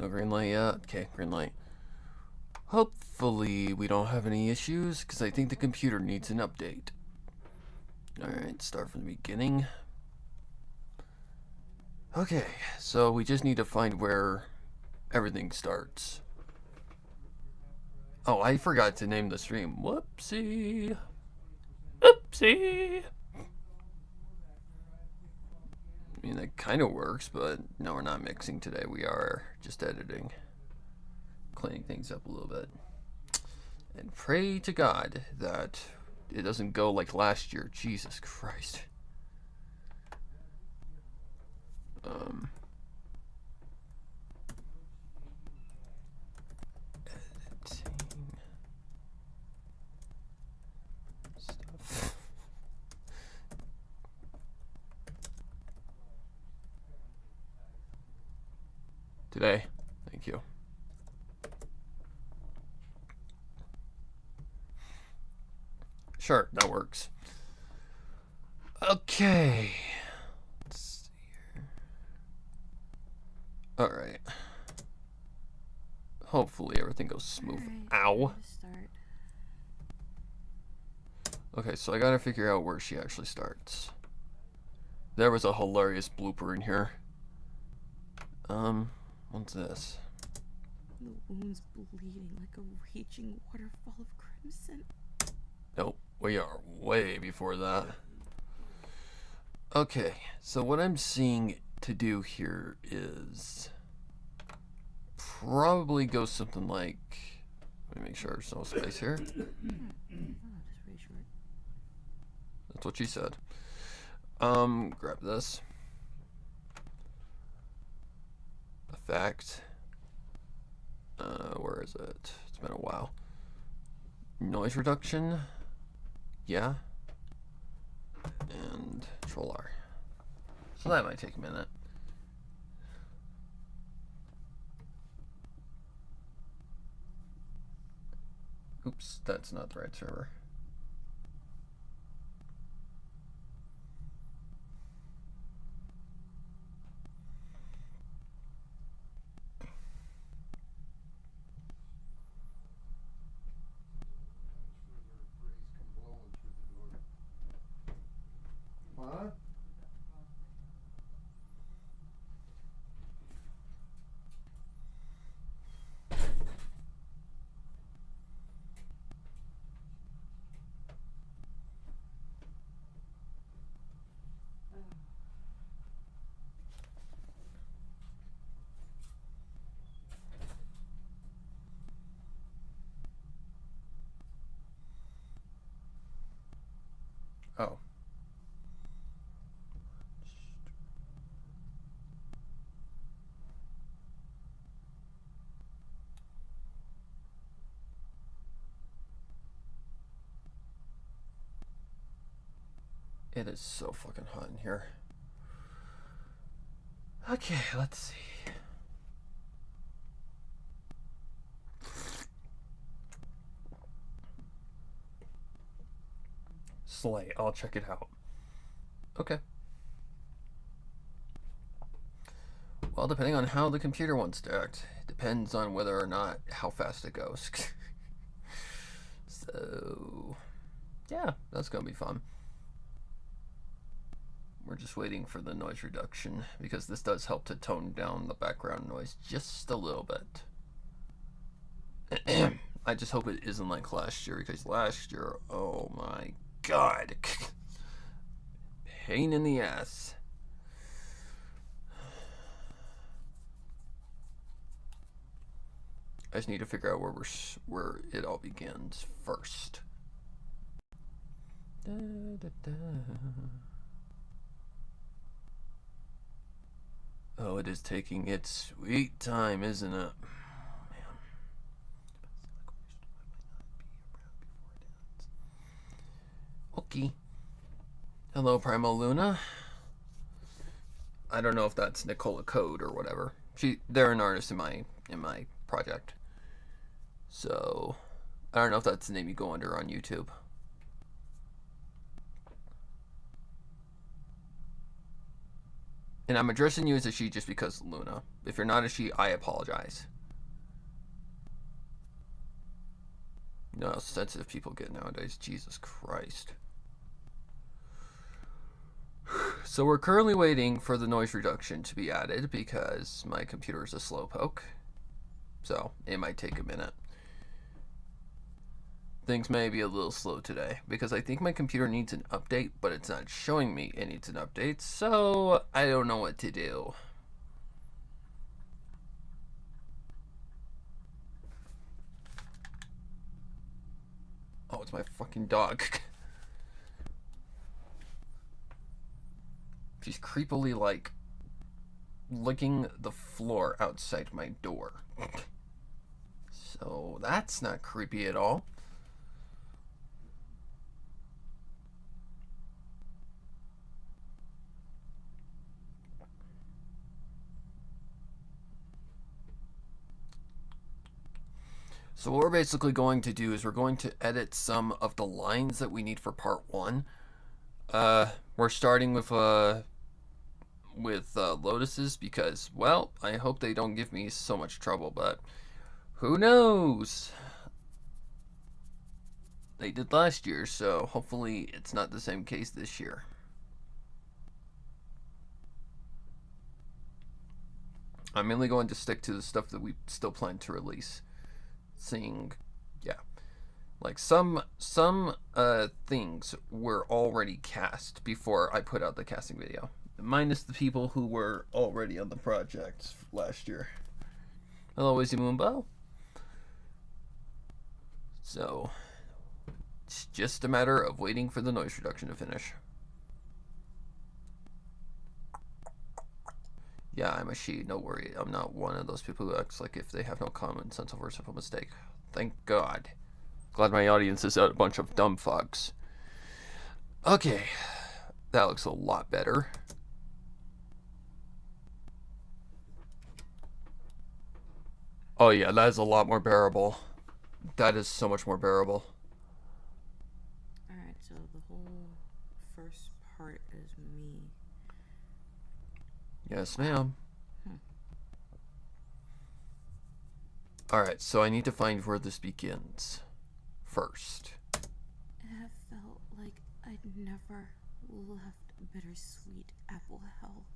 No green light yet? Okay, green light. Hopefully we don't have any issues, because I think the computer needs an update. Alright, start from the beginning. Okay, so we just need to find where everything starts. Oh, I forgot to name the stream. Whoopsie. Oopsie. I mean, that kind of works, but no, we're not mixing today. We are just editing. Cleaning things up a little bit. And pray to God that it doesn't go like last year. Jesus Christ. Editing stuff. Today. Thank you. Sure, that works. Okay. Let's see here. Alright. Hopefully everything goes smooth. Right, Ow. Okay, so I gotta figure out where she actually starts. There was a hilarious blooper in here. What's this? The wound's bleeding like a raging waterfall of crimson. Nope, we are way before that. Okay, so what I'm seeing to do here is probably go something like, let me make sure there's no space here. Oh, just really short. That's what she said. Grab this. Effect. Where is it? It's been a while. Noise reduction. Yeah. And Control R. So that might take a minute. Oops, that's not the right server. What? Oh. It is so fucking hot in here. Okay, let's see. Slay, I'll check it out. Okay. Well, depending on how the computer wants to act, depends on whether or not how fast it goes. So, yeah, that's gonna be fun. We're just waiting for the noise reduction because this does help to tone down the background noise just a little bit. I just hope it isn't like last year, because last year, oh my god, pain in the ass. I just need to figure out where it all begins first. Da, da, da. Oh, it is taking its sweet time, isn't it? Man. Okay. Hello, Primal Luna. I don't know if that's Nicola Code or whatever. They're an artist in my project. So I don't know if that's the name you go under on YouTube. And I'm addressing you as a she just because, Luna. If you're not a she, I apologize. You know how sensitive people get nowadays. Jesus Christ. So we're currently waiting for the noise reduction to be added because my computer is a slowpoke. So it might take a minute. Things may be a little slow today because I think my computer needs an update, but it's not showing me it needs an update, so I don't know what to do. Oh, it's my fucking dog. She's creepily, like, licking the floor outside my door. So that's not creepy at all. So what we're basically going to do is we're going to edit some of the lines that we need for part 1. We're starting with Lotuses because, well, I hope they don't give me so much trouble, but who knows? They did last year, so hopefully it's not the same case this year. I'm mainly going to stick to the stuff that we still plan to release. Yeah, like some things were already cast before I put out the casting video, minus the people who were already on the project last year. Hello, Izzy Moonbow. So it's just a matter of waiting for the noise reduction to finish. Yeah, I'm a she, no worry. I'm not one of those people who acts like if they have no common sense over a simple mistake. Thank God. Glad my audience is a bunch of dumb fucks. Okay, that looks a lot better. Oh yeah, that is a lot more bearable. That is so much more bearable. Alright, so the whole first part is me. Yes, ma'am. Alright, so I need to find where this begins first. It felt like I'd never left bittersweet apple hell.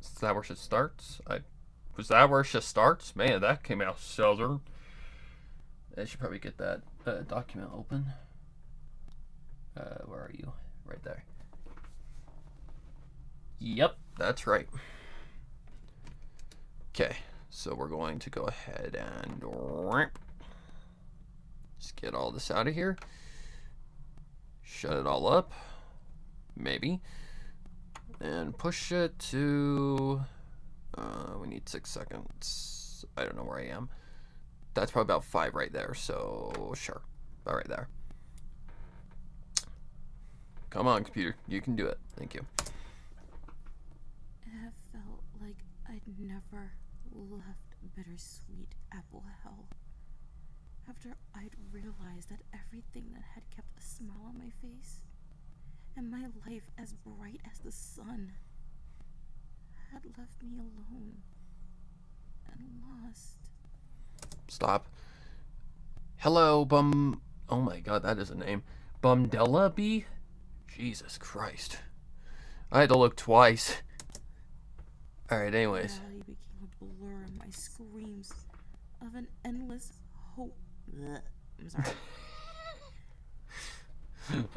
Is that where she starts? Was that where she starts? Man, that came out southern. I should probably get that document open. Where are you? Right there. Yep, that's right. Okay, so we're going to go ahead and just get all this out of here. Shut it all up. Maybe. And push it to... we need 6 seconds. I don't know where I am. That's probably about 5 right there, so sure. About right there. Come on, computer. You can do it. Thank you. It felt like I'd never left bittersweet apple hell. After I'd realized that everything that had kept a smile on my face and my life as bright as the sun had left me alone and lost. Stop. Hello, Bum... Oh my god, that is a name. Bumdella Bee? Jesus Christ. I had to look twice. Alright, anyways. Reality became a blur in my screams of an endless hope. Blech. I'm sorry.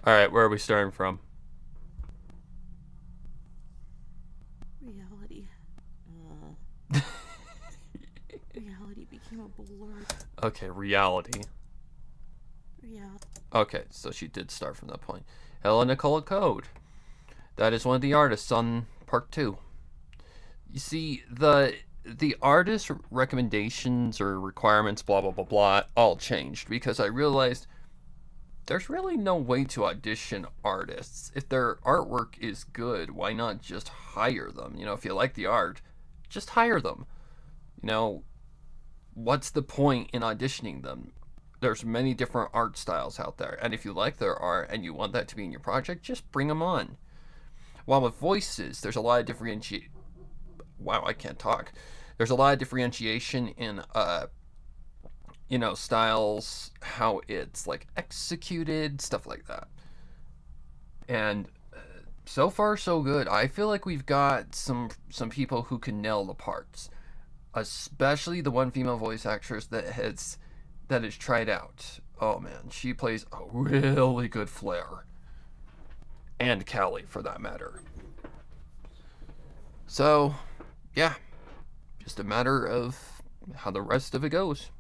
Alright, where are we starting from? Reality. Reality became a blur. Okay, reality. Reality. Okay, so she did start from that point. Hello, Nicola Code. That is one of the artists on part 2. You see, the artist recommendations or requirements, blah, blah, blah, blah, all changed because I realized there's really no way to audition artists. If their artwork is good, why not just hire them? You know, if you like the art, just hire them. You know, what's the point in auditioning them? There's many different art styles out there, and if you like their art and you want that to be in your project, just bring them on. While with voices, there's a lot of wow, I can't talk. There's a lot of differentiation in styles, how it's like executed, stuff like that. And so far so good. I feel like we've got some people who can nail the parts, especially the one female voice actress that has tried out. Oh man, she plays a really good Flair, and Callie for that matter. So, yeah, just a matter of how the rest of it goes.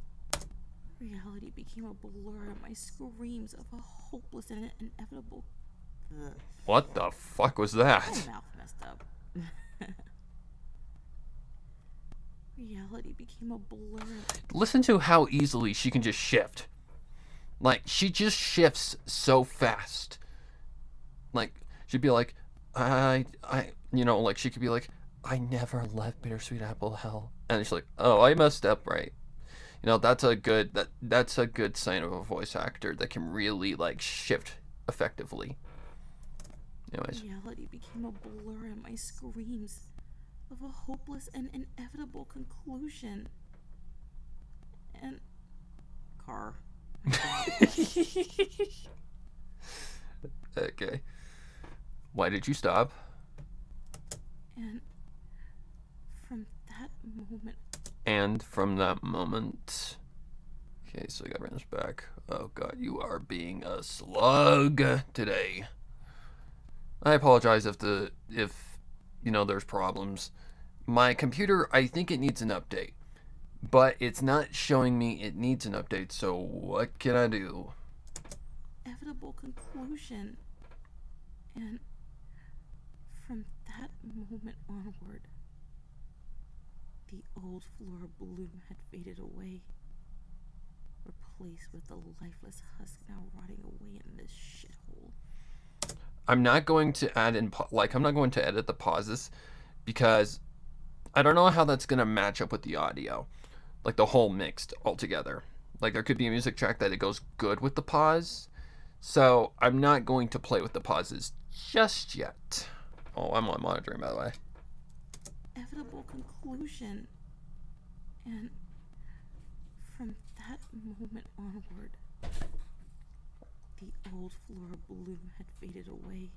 Reality became a blur at my screams of a hopeless and inevitable. What the fuck was My that? mouth messed up. Reality became a blur. Listen to how easily she can just shift. Like, she just shifts so fast. Like, she'd be like, like, she could be like, I never left Bittersweet Apple Hell. And she's like, oh, I messed up, right? That's a good sign of a voice actor that can really, like, shift effectively. Anyways. Reality became a blur at my screams of a hopeless and inevitable conclusion. And car. Okay. Why did you stop? And from that moment. And from that moment. Okay, so I got Randall's back. Oh god, you are being a slug today. I apologize if there's problems. My computer, I think it needs an update. But it's not showing me it needs an update, so what can I do? Inevitable conclusion. And from that moment onward, the old Flora bloom had faded away, replaced with the lifeless husk now rotting away in this shithole. I'm not going to add in, I'm not going to edit the pauses because I don't know how that's going to match up with the audio. Like the whole mixed altogether. Like there could be a music track that it goes good with the pause. So I'm not going to play with the pauses just yet. Oh, I'm on monitoring, by the way. Inevitable conclusion. And from that moment onward, the old Flora bloom had faded away,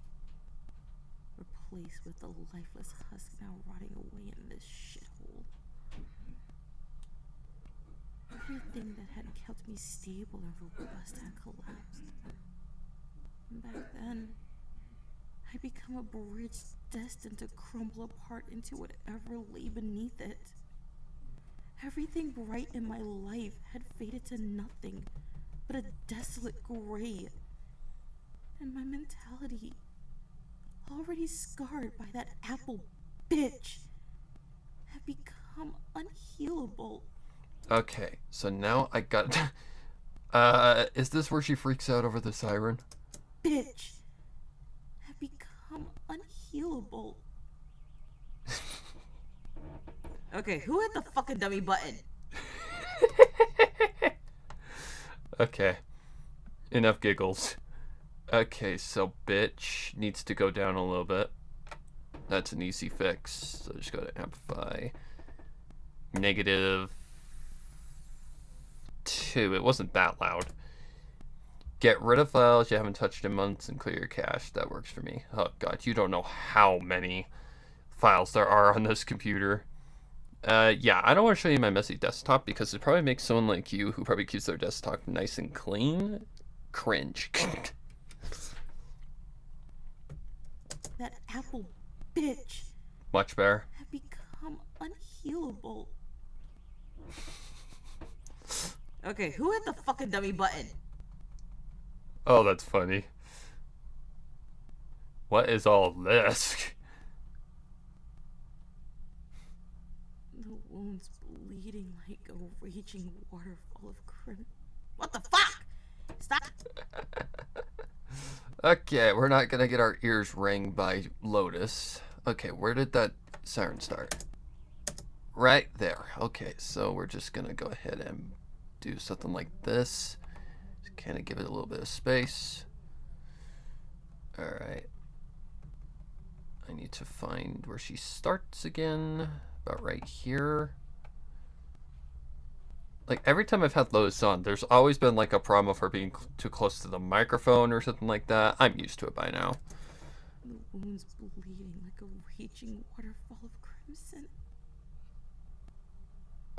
replaced with the lifeless husk now rotting away in this shithole. Everything that had kept me stable and robust had collapsed. Back then, I'd become a bridge destined to crumble apart into whatever lay beneath it. Everything bright in my life had faded to nothing but a desolate gray. And my mentality, already scarred by that apple bitch, had become unhealable. Okay, so now I got... is this where she freaks out over the siren? Bitch had become unhealable. Okay, who hit the fucking dummy button? Okay, enough giggles. Okay, so bitch needs to go down a little bit. That's an easy fix. So just go to amplify. -2. It wasn't that loud. Get rid of files you haven't touched in months and clear your cache. That works for me. Oh god, you don't know how many files there are on this computer. Yeah, I don't want to show you my messy desktop because it probably makes someone like you who probably keeps their desktop nice and clean cringe. That apple bitch Much better. had become unhealable. Okay, who hit the fucking dummy button? Oh, that's funny. What is all this? The wound's bleeding like a raging waterfall of crimson. What the fuck? Stop! Okay, we're not gonna get our ears rang by Lotus. Okay, where did that siren start? Right there. Okay, so we're just gonna go ahead and do something like this. Just kind of give it a little bit of space. Alright. I need to find where she starts again. about right here. Like, every time I've had Lotus on, there's always been, like, a problem of her being too close to the microphone or something like that. I'm used to it by now. The wound's bleeding like a raging waterfall of crimson.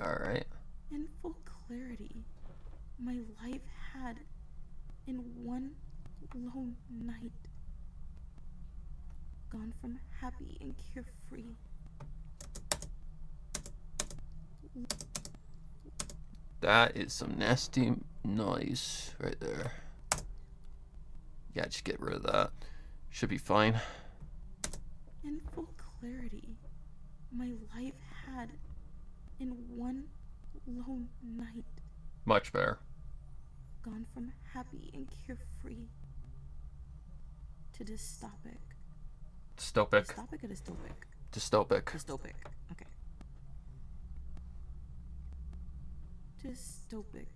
Alright. In full clarity, my life had, in one lone night, gone from happy and carefree. That is some nasty noise right there. Yeah, just get rid of that. Should be fine. In full clarity, my life had, in one lone night, Much better. gone from happy and carefree to dystopic. Dystopic. Dystopic or dystopic? Dystopic. Dystopic. Okay. Dystopic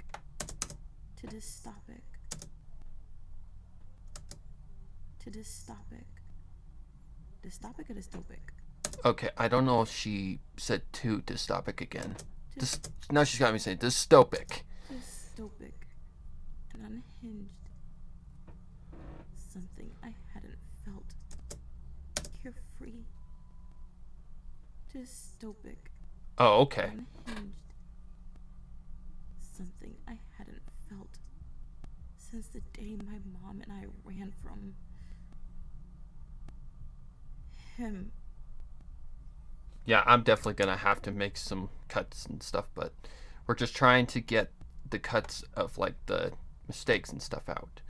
to dystopic to dystopic. Dystopic or dystopic? Okay, I don't know if she said to dystopic again. Now she's got me saying dystopic. Dystopic and unhinged. Something I hadn't felt. Carefree. Dystopic. Oh, okay. Unhinged. Something I hadn't felt since the day my mom and I ran from him. Yeah, I'm definitely gonna have to make some cuts and stuff, but we're just trying to get the cuts of, like, the mistakes and stuff out.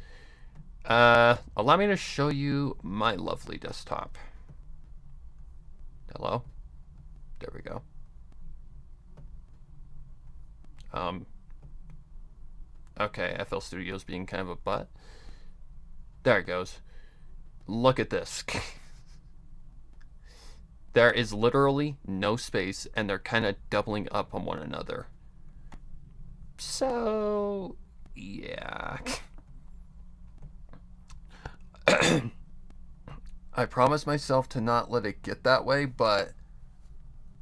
Allow me to show you my lovely desktop. Hello? There we go. Okay, FL Studios being kind of a butt. There it goes. Look at this. There is literally no space, and they're kind of doubling up on one another. So, yeah. I promised myself to not let it get that way, but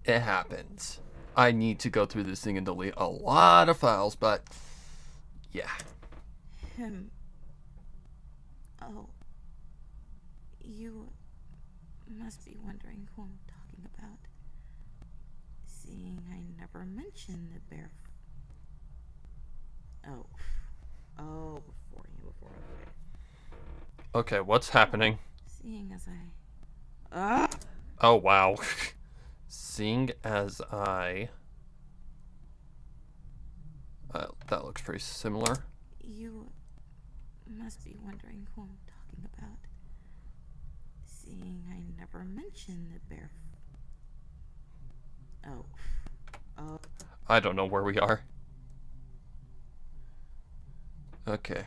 it happens. I need to go through this thing and delete a lot of files, but yeah. Him. Oh. You must be wondering who I'm talking about. Seeing I never mentioned the bear. Oh, before you. Okay, what's happening? Seeing as I. Oh, wow. Seeing as I... that looks pretty similar. You must be wondering who I'm talking about. Seeing I never mentioned the bear. Oh. I don't know where we are. Okay.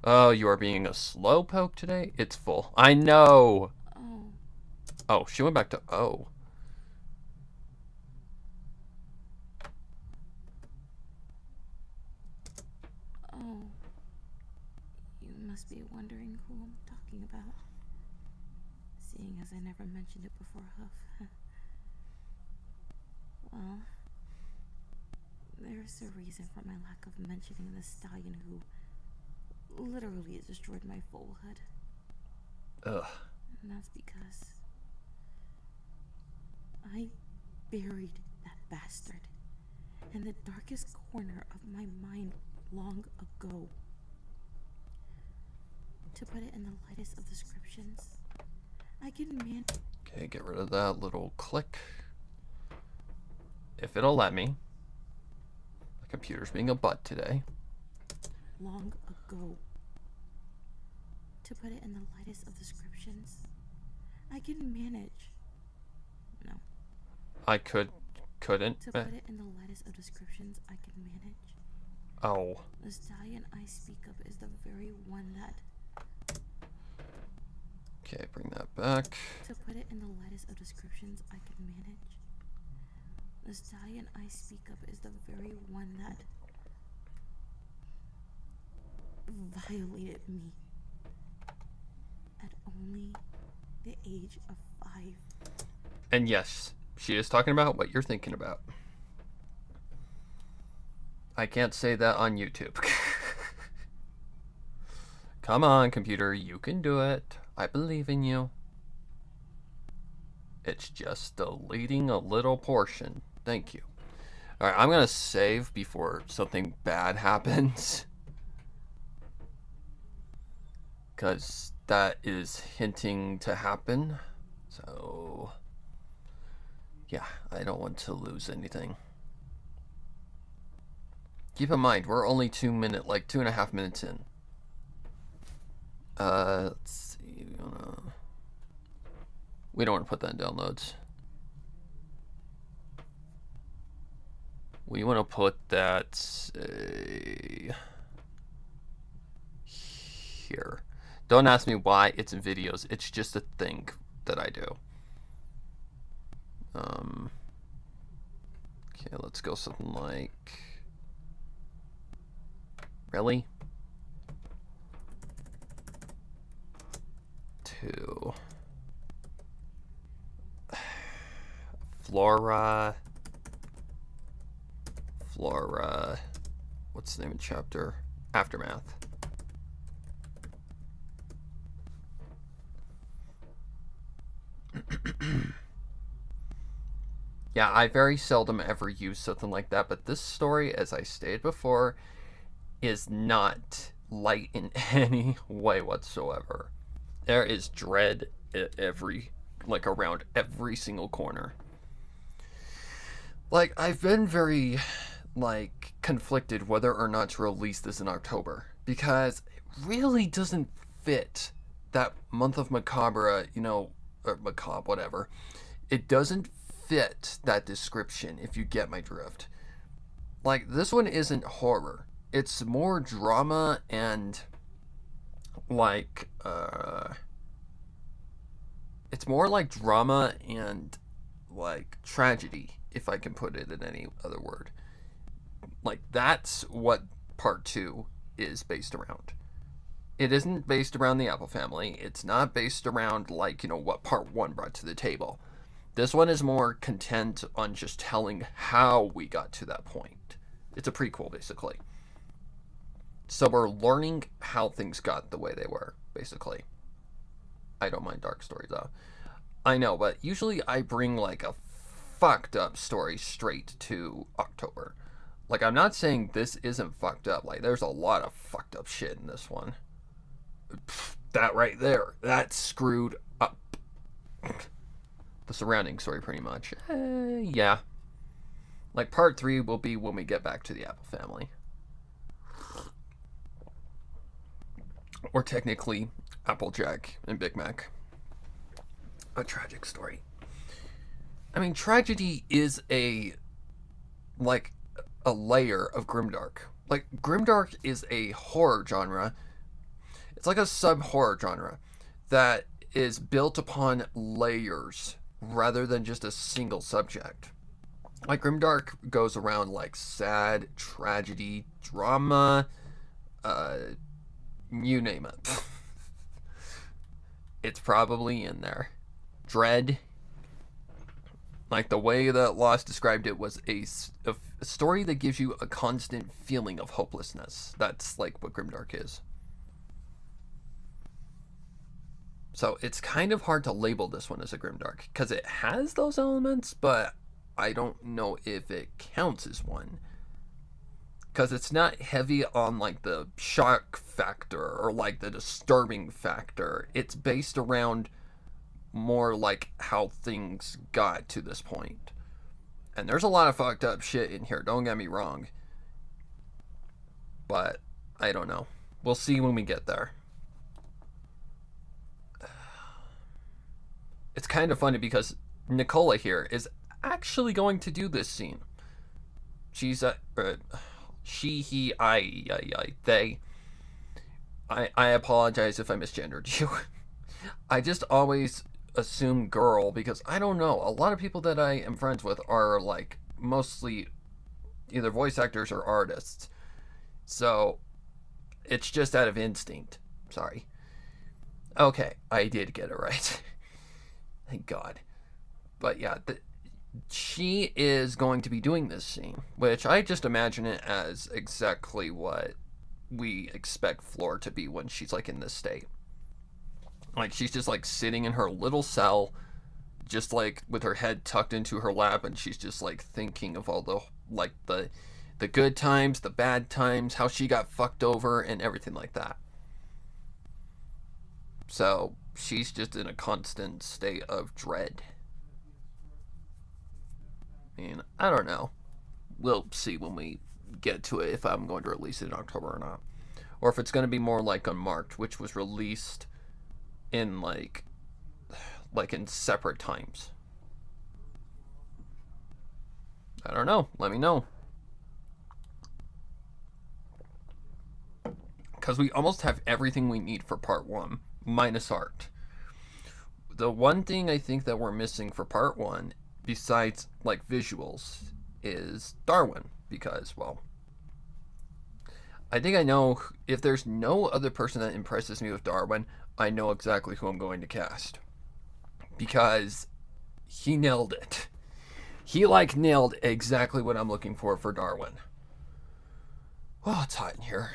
Oh, you are being a slowpoke today? It's full. I know! Oh. Oh, she went back to O. Oh. You must be wondering who I'm talking about. Seeing as I never mentioned it before, Huff. Well, there's a reason for my lack of mentioning the stallion who literally destroyed my foalhood. Ugh. And that's because I buried that bastard in the darkest corner of my mind long ago. To put it in the lightest of descriptions, I can Okay, get rid of that little click. If it'll let me. The computer's being a butt today. long ago. To put it in the lightest of descriptions, I can manage. No. I couldn't. To put it in the lightest of descriptions, I can manage. Oh. The stallion I speak of is the very one that. Okay, bring that back. To put it in the lightest of descriptions, I can manage. The stallion I speak of is the very one that violated me at only the age of 5. And yes, She is talking about what you're thinking about. I can't say that on YouTube. Come on, computer, you can do it. I believe in you. It's just deleting a little portion. Thank you. Alright, I'm gonna save before something bad happens. Because that is hinting to happen. So, yeah, I don't want to lose anything. Keep in mind, we're only 2.5 minutes in. Let's see. We don't want to put that in downloads. We want to put that here. Don't ask me why it's in videos. It's just a thing that I do. Okay, let's go something like... Really? 2. Flora. What's the name of the chapter? Aftermath. Yeah, I very seldom ever use something like that, but this story, as I stated before, is not light in any way whatsoever. There is dread around every single corner. Like, I've been very, conflicted whether or not to release this in October, because it really doesn't fit that month of macabre, or macabre, whatever. It doesn't fit that description, if you get my drift. Like, this one isn't horror. It's more drama and, it's more like drama and, tragedy, if I can put it in any other word. That's what part 2 is based around. It isn't based around the Apple family. It's not based around, what part 1 brought to the table. This one is more content on just telling how we got to that point. It's a prequel, basically. So we're learning how things got the way they were, basically. I don't mind dark stories, though. I know, but usually I bring, a fucked up story straight to October. I'm not saying this isn't fucked up. There's a lot of fucked up shit in this one. That right there. That's screwed up. The surrounding story, pretty much. Yeah. Part 3 will be when we get back to the Apple family. Or technically, Applejack and Big Mac. A tragic story. I mean, tragedy is a layer of grimdark. Grimdark is a horror genre. It's like a sub-horror genre that is built upon layers rather than just a single subject. Grimdark goes around sad, tragedy, drama, you name it. It's probably in there. Dread. The way that Lost described it was a story that gives you a constant feeling of hopelessness. That's what Grimdark is. So it's kind of hard to label this one as a grimdark, because it has those elements, but I don't know if it counts as one. Because it's not heavy on the shock factor or the disturbing factor. It's based around more how things got to this point. And there's a lot of fucked up shit in here, don't get me wrong. But I don't know. We'll see when we get there. It's kind of funny because Nicola here is actually going to do this scene. She's she, he, I, they. I apologize if I misgendered you. I just always assume girl because I don't know. A lot of people that I am friends with are mostly either voice actors or artists. So it's just out of instinct. Sorry. Okay, I did get it right. Thank God. But yeah, she is going to be doing this scene, which I just imagine it as exactly what we expect Floor to be when she's like in this state. Like she's just like sitting in her little cell, just like with her head tucked into her lap, and she's just like thinking of all the like the good times, the bad times, how she got fucked over, and everything like that. So she's just in a constant state of dread. I mean, I don't know. We'll see when we get to it if I'm going to release it in October or not. Or if it's going to be more like Unmarked, which was released in like in separate times. I don't know. Let me know. Because we almost have everything we need for part 1, minus art. The one thing I think that we're missing for part 1, besides like visuals, is Darwin. Because, well, I think I know if there's no other person that impresses me with Darwin, I know exactly who I'm going to cast. Because he nailed it. He like nailed exactly what I'm looking for Darwin. Oh, it's hot in here.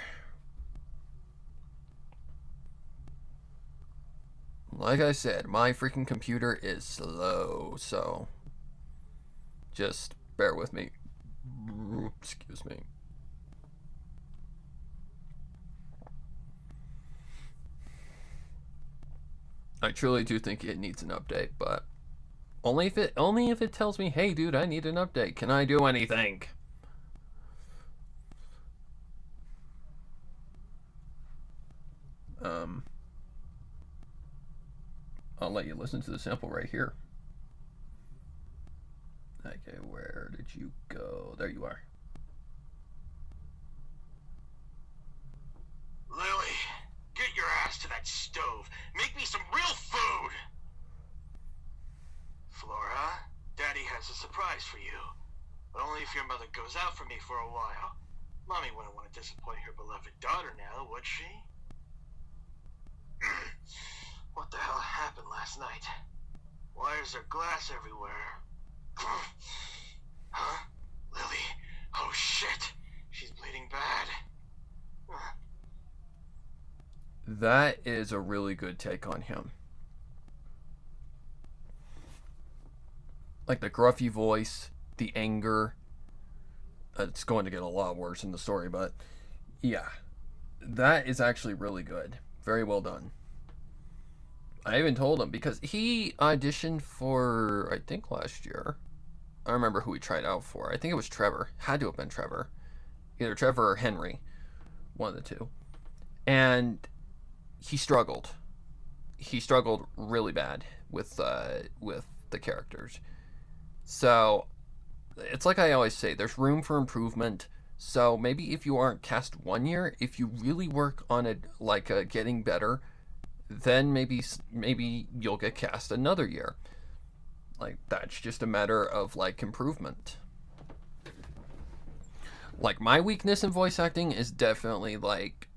Like I said, my freaking computer is slow, so just bear with me. Excuse me. I truly do think it needs an update, but only if it tells me, hey dude, I need an update. Can I do anything? I'll let you listen to the sample right here. Okay, where did you go? There you are. Lily, get your ass to that stove. Make me some real food! Flora, Daddy has a surprise for you. But only if your mother goes out for me for a while. Mommy wouldn't want to disappoint her beloved daughter now, would she? What the hell happened last night? Why is there glass everywhere? Huh? Lily? Oh shit! She's bleeding bad. That is a really good take on him. Like the gruffy voice, the anger. It's going to get a lot worse in the story, but yeah. That is actually really good. Very well done. I even told him because he auditioned for, I think last year. I don't remember who he tried out for. I think it was Trevor. Had to have been Trevor. Either Trevor or Henry. One of the two. And he struggled. He struggled really bad with the characters. So it's like I always say, there's room for improvement. So maybe if you aren't cast 1 year, if you really work on it, like getting better, then maybe you'll get cast another year. Like that's just a matter of like improvement. Like my weakness in voice acting is definitely like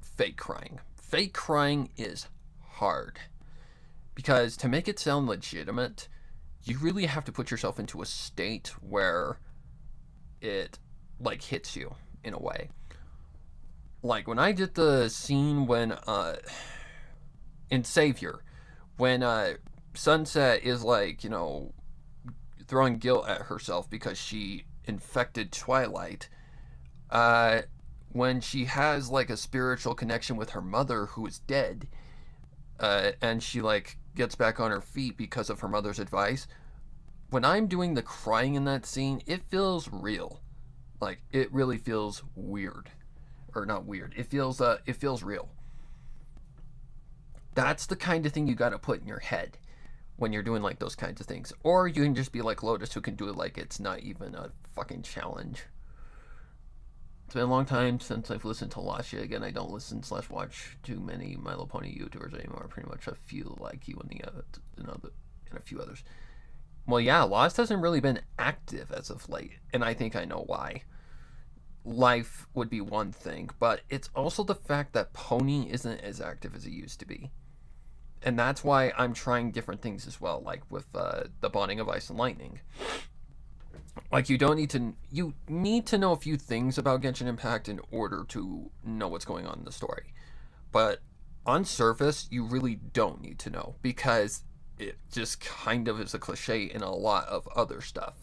fake crying. Fake crying is hard because to make it sound legitimate, you really have to put yourself into a state where it like hits you in a way. Like when I did the scene when in Savior, when Sunset is like, you know, throwing guilt at herself because she infected Twilight, when she has like a spiritual connection with her mother who is dead, and she like gets back on her feet because of her mother's advice, when I'm doing the crying in that scene, it feels real. Like it really feels weird. Or not weird. It feels real. That's the kind of thing you gotta put in your head when you're doing like those kinds of things. Or you can just be like Lotus, who can do it like it's not even a fucking challenge. It's been a long time since I've listened to Lasha. Again, I don't listen / watch too many My Little Pony YouTubers anymore. Pretty much a few like you and a few others. Well, yeah, Lost hasn't really been active as of late, and I think I know why. Life would be one thing, but it's also the fact that Pony isn't as active as it used to be. And that's why I'm trying different things as well, like with the bonding of ice and lightning. Like you need to know a few things about Genshin Impact in order to know what's going on in the story. But on surface, you really don't need to know because it just kind of is a cliche in a lot of other stuff.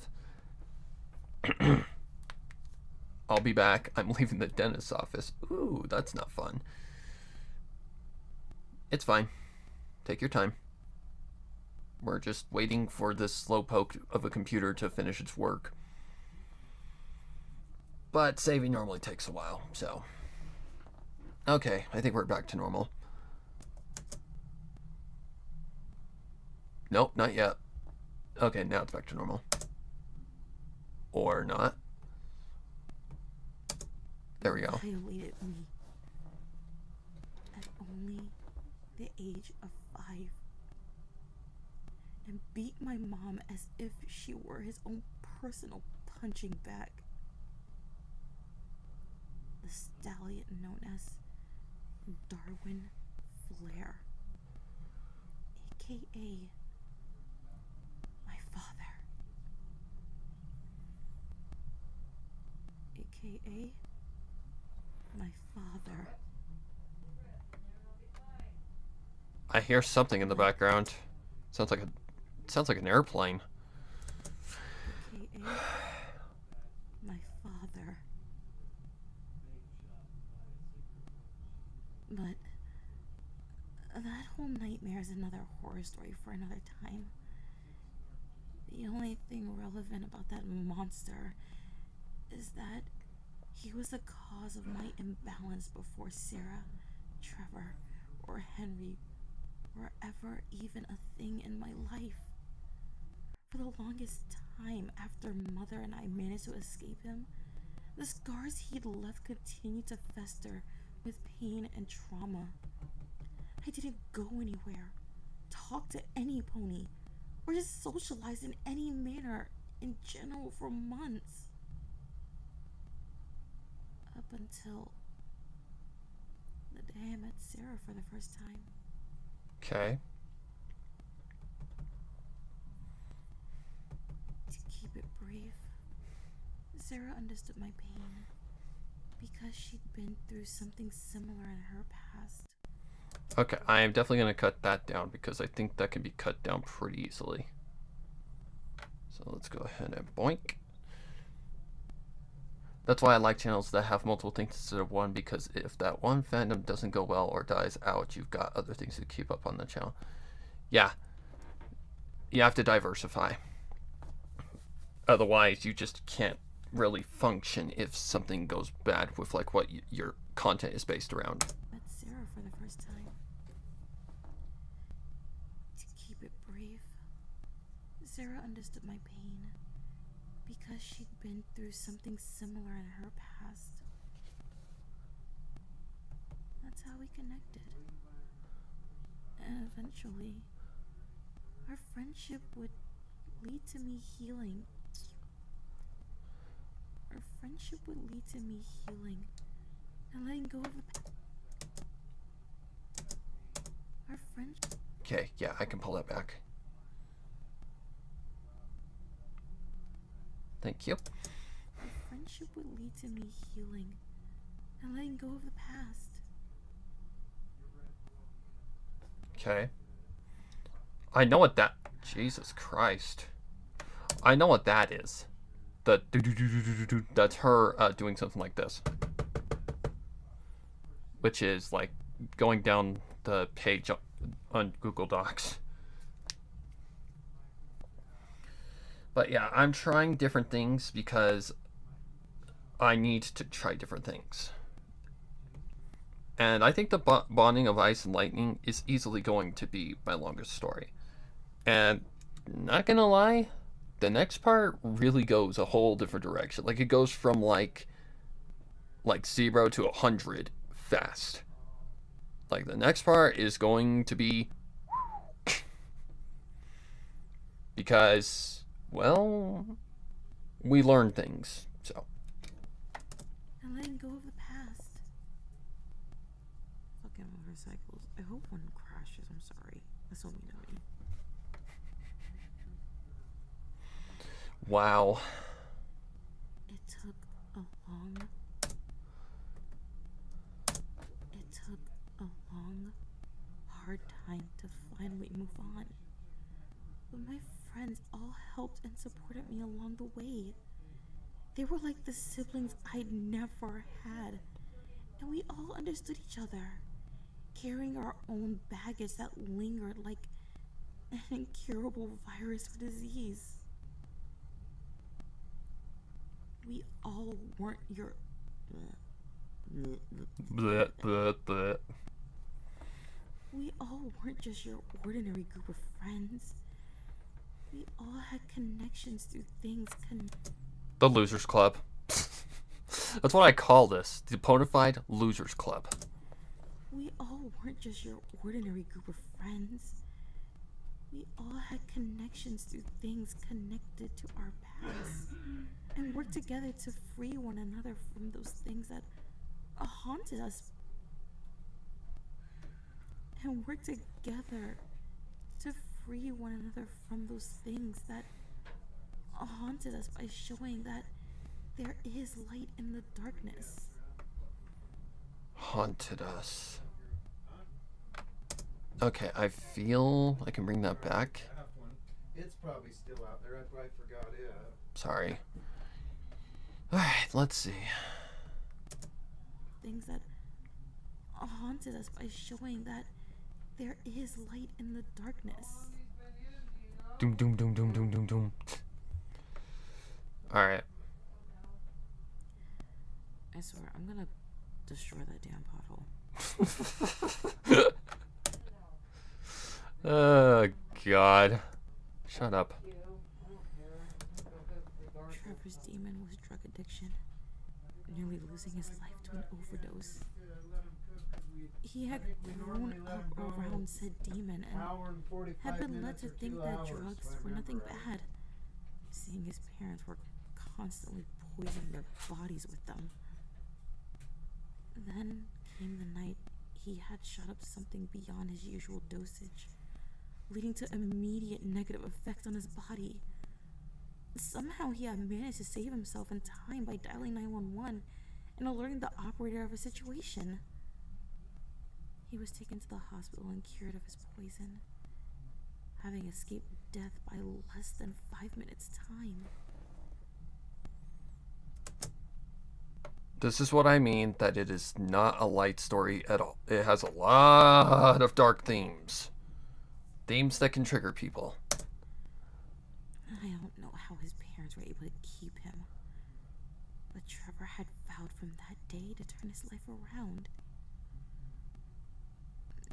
I'll be back. I'm leaving the dentist's office. Ooh, that's not fun. It's fine. Take your time. We're just waiting for this slowpoke of a computer to finish its work. But saving normally takes a while, so. Okay, I think we're back to normal. Nope, not yet. Okay, now it's back to normal. Or not. There we go. Violated me at only the age of 5 and beat my mom as if she were his own personal punching bag. The stallion known as Darwin Flair, aka my father, aka my father. I hear something in the background. Sounds like an airplane. AKA my father. But that whole nightmare is another horror story for another time. The only thing relevant about that monster is that he was the cause of my imbalance before Sarah, Trevor, or Henry were ever even a thing in my life. For the longest time after Mother and I managed to escape him, the scars he'd left continued to fester with pain and trauma. I didn't go anywhere, talk to any pony, or just socialize in any manner in general for months. Up until the day I met Sarah for the first time. Okay. To keep it brief, Sarah understood my pain because she'd been through something similar in her past. Okay, I am definitely going to cut that down because I think that can be cut down pretty easily. So let's go ahead and boink. That's why I like channels that have multiple things instead of one, because if that one fandom doesn't go well or dies out, you've got other things to keep up on the channel. Yeah. You have to diversify. Otherwise, you just can't really function if something goes bad with like what your content is based around. Met Sarah for the first time. To keep it brief, Sarah understood my pain because she'd been through something similar in her past. That's how we connected. And eventually, our friendship would lead to me healing. Our friendship would lead to me healing and letting go of the past. Our friendship. Okay, yeah, I can pull that back. Thank you. Our friendship would lead to me healing and letting go of the past. Okay. I know what that... Jesus Christ. I know what that is. The do-do-do-do-do-do. That's her doing something like this. Which is like going down the page on Google Docs. But yeah, I'm trying different things because I need to try different things. And I think the bonding of ice and lightning is easily going to be my longest story. And not gonna lie, the next part really goes a whole different direction. Like it goes from like 0 to 100 fast. Like the next part is going to be because, well, we learn things. So. And letting go of the past. Fucking motorcycles. I hope one crashes. I'm sorry. so mean of me. Wow. It took a long, hard time to finally move on. But my friends all helped and supported me along the way. They were like the siblings I'd never had. And we all understood each other, carrying our own baggage that lingered like an incurable virus or disease. We all weren't your... Bleh, bleh, bleh. We all weren't just your ordinary group of friends. We all had connections through things The Losers Club. That's what I call this. The Bonafide Losers Club. We all weren't just your ordinary group of friends. We all had connections through things connected to our past, and worked together to free one another from those things that haunted us. And worked together to free one another from those things that haunted us by showing that there is light in the darkness. Haunted us. Okay, I feel I can bring that back. It's probably still out there. I probably forgot it. Sorry. Alright, let's see. Things that haunted us by showing that there is light in the darkness. Doom, doom, doom, doom, doom, doom, doom. Alright. I swear, I'm gonna destroy that damn pothole. Oh, God. Shut up. Trevor's demon was drug addiction, nearly losing his life to an overdose. He had grown up around said demon and had been led to think that drugs were nothing bad, seeing his parents were constantly poisoning their bodies with them. Then came the night he had shot up something beyond his usual dosage, leading to immediate negative effects on his body. Somehow he had managed to save himself in time by dialing 911 and alerting the operator of a situation. He was taken to the hospital and cured of his poison, having escaped death by less than 5 minutes' time. This is what I mean, that it is not a light story at all. It has a lot of dark themes. Themes that can trigger people. I don't know how his parents were able to keep him, but Trevor had vowed from that day to turn his life around.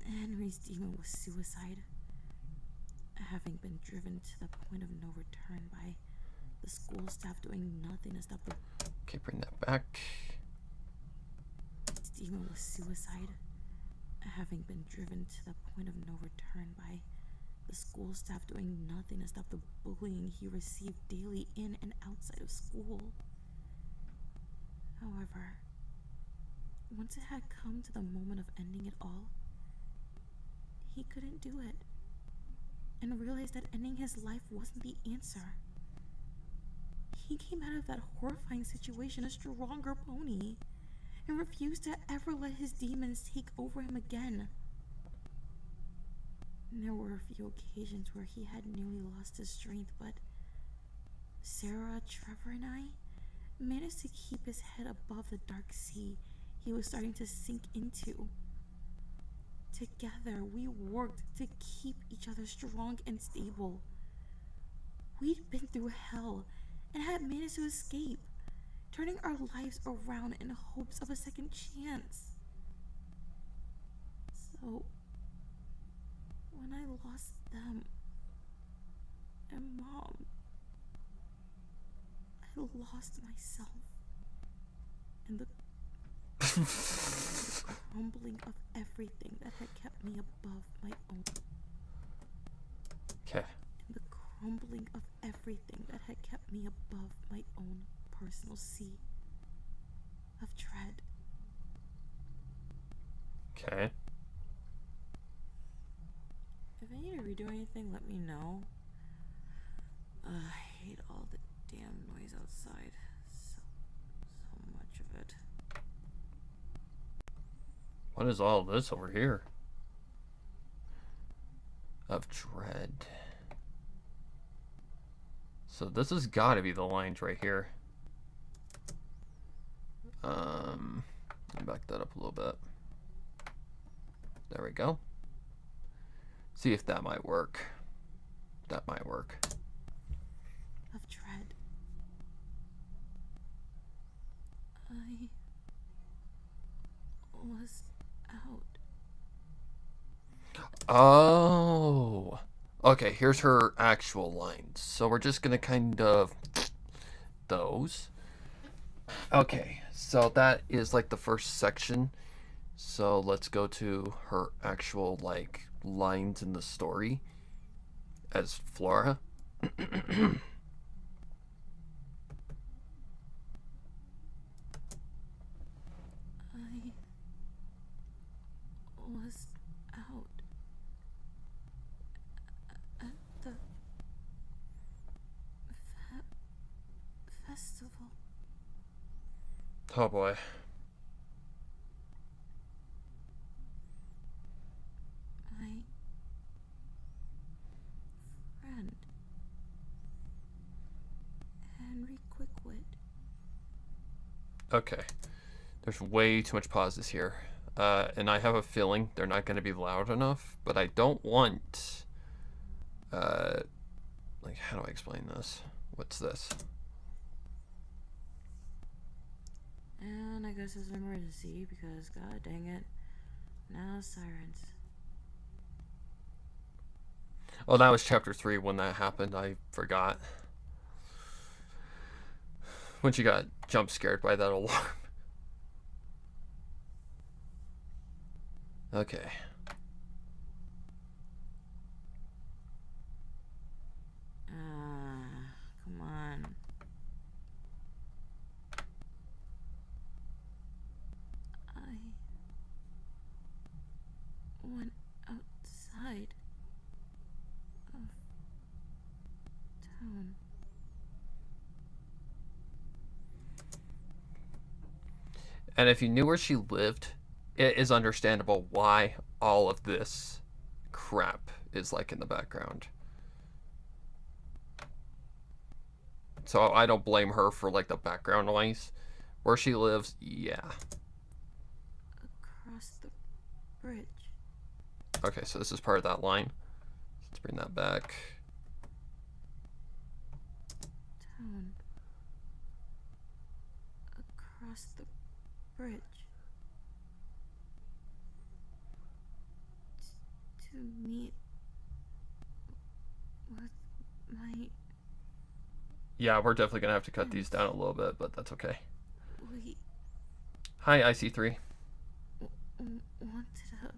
Henry's demon was suicide, having been driven to the point of no return by the school staff doing nothing to stop the... Okay, bring that back. His demon was suicide, having been driven to the point of no return by the school staff doing nothing to stop the bullying he received daily in and outside of school. However, once it had come to the moment of ending it all, he couldn't do it, and realized that ending his life wasn't the answer. He came out of that horrifying situation a stronger pony, and refused to ever let his demons take over him again. There were a few occasions where he had nearly lost his strength, but Sarah, Trevor, and I managed to keep his head above the dark sea he was starting to sink into. Together, we worked to keep each other strong and stable. We'd been through hell and had managed to escape, turning our lives around in hopes of a second chance. So, when I lost them and Mom, I lost myself and the crumbling of everything that had kept me above my own. Okay. And the crumbling of everything that had kept me above my own personal sea of dread. Okay. If I need to anything, let me know. I hate all the damn noise outside. So much of it. What is all this over here? Of dread. So this has got to be the lines right here. Let me back that up a little bit. There we go. See if that might work. That might work. Of dread. I was out. Oh. Okay, here's her actual lines. So we're just gonna kind of those. Okay, so that is like the first section. So let's go to her actual like lines in the story as Flora. I was out at the festival. Oh boy. My friend, Henry Quickwit. Okay. There's way too much pauses here. And I have a feeling they're not going to be loud enough, but I don't want... like, how do I explain this? What's this? And I guess it's an emergency because, god dang it, now sirens. Oh, that was chapter 3 when that happened. I forgot. When she got jump scared by that alarm. Okay. Come on. I went outside of town. And if you knew where she lived, it is understandable why all of this crap is like in the background. So I don't blame her for like the background noise. Where she lives, yeah. Across the bridge. Okay, so this is part of that line. Let's bring that back. Town. Across the bridge. To meet with my... Yeah, we're definitely gonna have to cut these down a little bit, but that's okay. We Hi, IC3. wanted a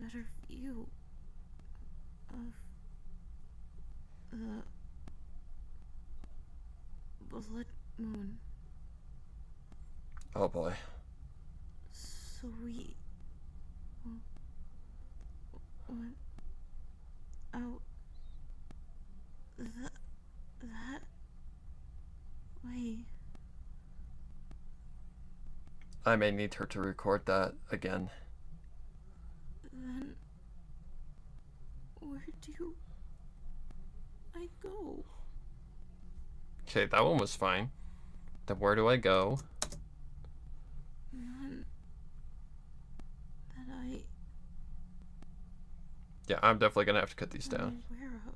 better view of the blood moon. Oh boy. So we went out that way. I may need her to record that again. Then where do I go? Okay, that one was fine. Then where do I go? None that I Yeah, I'm definitely gonna have to cut these am down. aware of.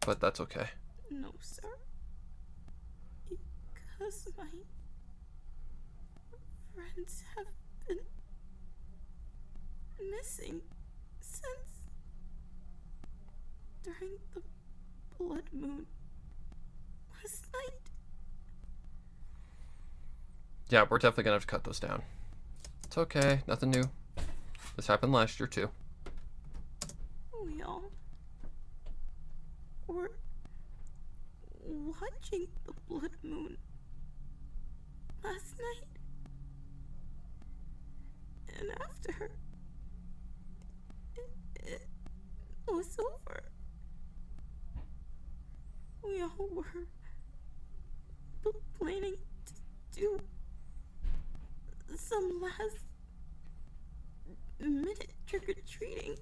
But that's okay. No, sir. Because my friends have been missing since during the blood moon last night. Yeah, we're definitely gonna have to cut those down. It's okay, nothing new. This happened last year too. We all were watching the blood moon last night. And after was over, we all were planning to do some last minute trick-or-treating.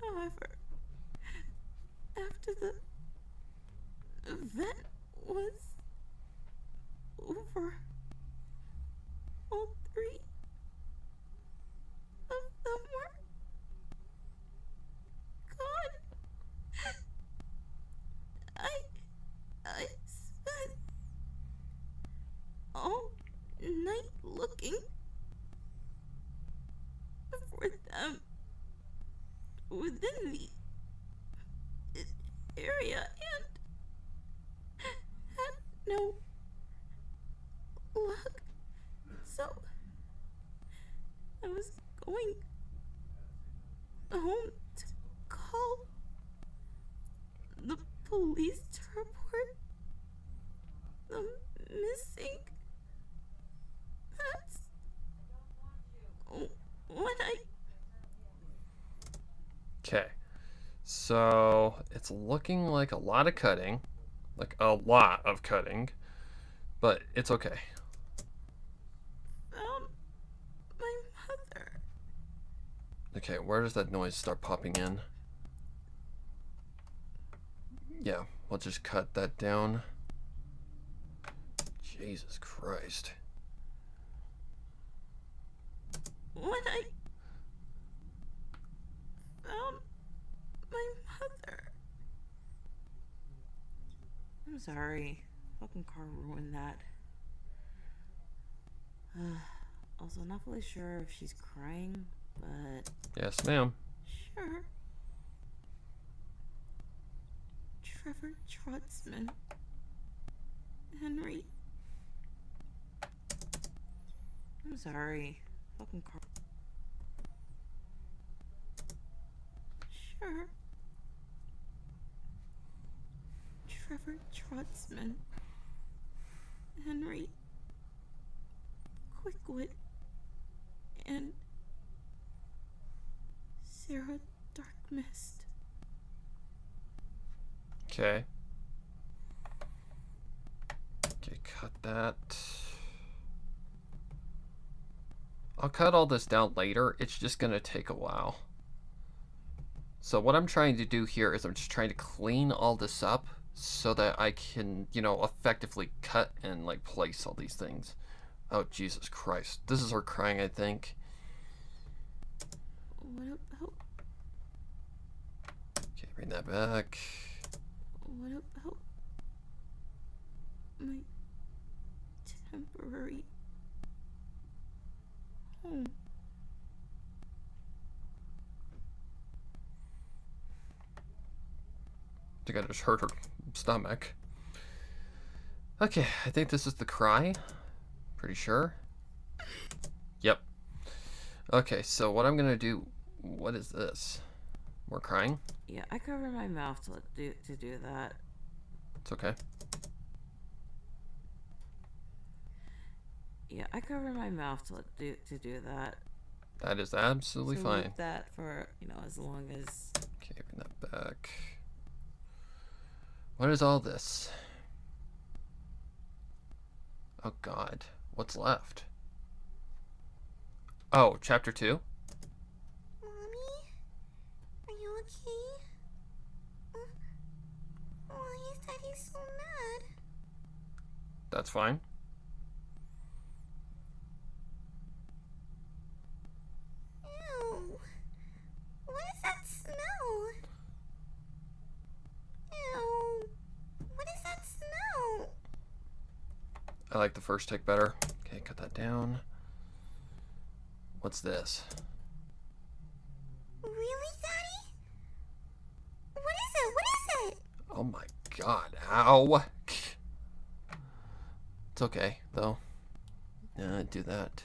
However, after the event was over, all three of them were gone. I spent all night looking for them within the area and had no luck. So I was going home to call the police to report them missing. That's when I... Okay. So, it's looking like a lot of cutting. Like, a lot of cutting. But it's okay. found my mother. Okay, where does that noise start popping in? Yeah, we'll just cut that down. Jesus Christ. When I found my mother. I'm sorry. Fucking car ruined that. Also, not fully sure if she's crying, but Yes, ma'am. sure. Trevor Trotsman. Henry. I'm sorry. Fucking car. Sure. Trevor Trotsman. Henry. Quickwit. And Sarah Darkmist. Okay. Okay, cut that. I'll cut all this down later. It's just gonna take a while. So what I'm trying to do here is I'm just trying to clean all this up so that I can, you know, effectively cut and like place all these things. Oh, Jesus Christ. This is her crying, I think. What about... Okay, bring that back. What about my temporary home? I think I just hurt her stomach. Okay, I think this is the cry. Pretty sure. Yep. Okay, so what I'm gonna do... What is this? More crying? Yeah, I cover my mouth to do that. It's okay. Yeah, I cover my mouth to do that. That is absolutely So fine. leave that for, you know, as long as... Okay, bring that back. What is all this? Oh God, what's left? Oh, chapter 2? Mommy? Are you okay? Why is Daddy so mad? That's fine. Ew. What is that smell? Ew. What is that smell? I like the first take better. Okay, cut that down. What's this? Really, Daddy? What is it? What is it? Oh my God, ow! It's okay, though. Do that.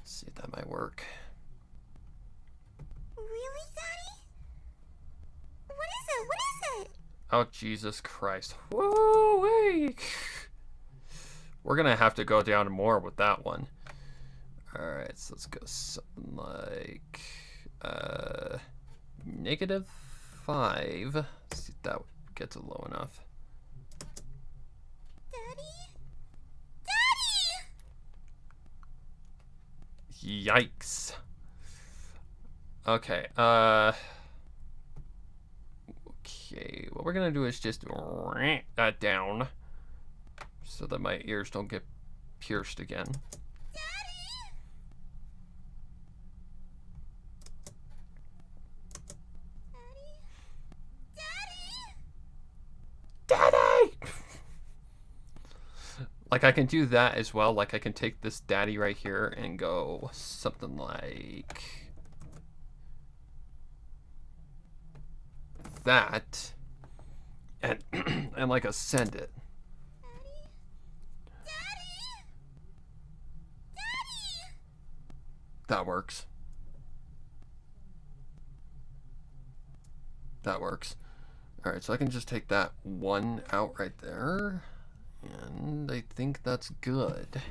See if that might work. Really, Daddy? What is it? What is it? Oh, Jesus Christ. Woo-wee! We're gonna have to go down more with that one. Alright, so let's go something like... -5. See if that gets it low enough. Daddy? Daddy! Yikes. Okay, okay, what we're gonna do is just ramp that down so that my ears don't get pierced again. Daddy! Like, I can do that as well. Like, I can take this daddy right here and go something like that, and and like ascend it. That works. That works. All right, so I can just take that one out right there, and I think that's good.